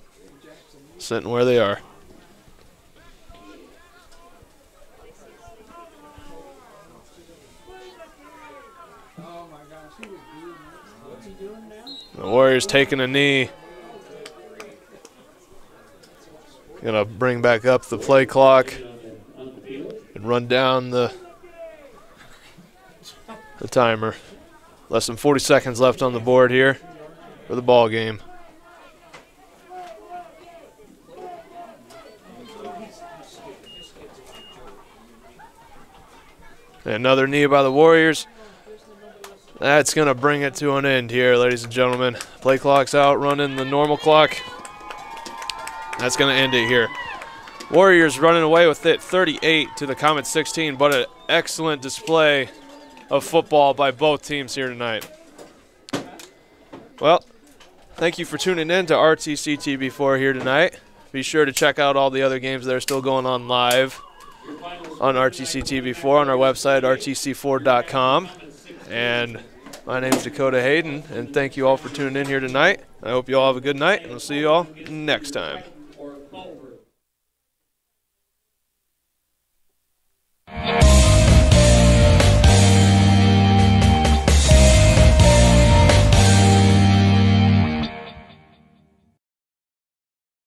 Sitting where they are. The Warriors taking a knee. Gonna bring back up the play clock and run down the timer. Less than 40 seconds left on the board here for the ball game. Another knee by the Warriors. That's going to bring it to an end here, ladies and gentlemen. Play clock's out, running the normal clock. That's going to end it here. Warriors running away with it, 38 to the Comets 16, but an excellent display of football by both teams here tonight. Well, thank you for tuning in to RTC TV4 here tonight. Be sure to check out all the other games that are still going on live on RTC TV4 on our website, rtc4.com. And my name is Dakota Hayden, and thank you all for tuning in here tonight. I hope you all have a good night, and we'll see you all next time.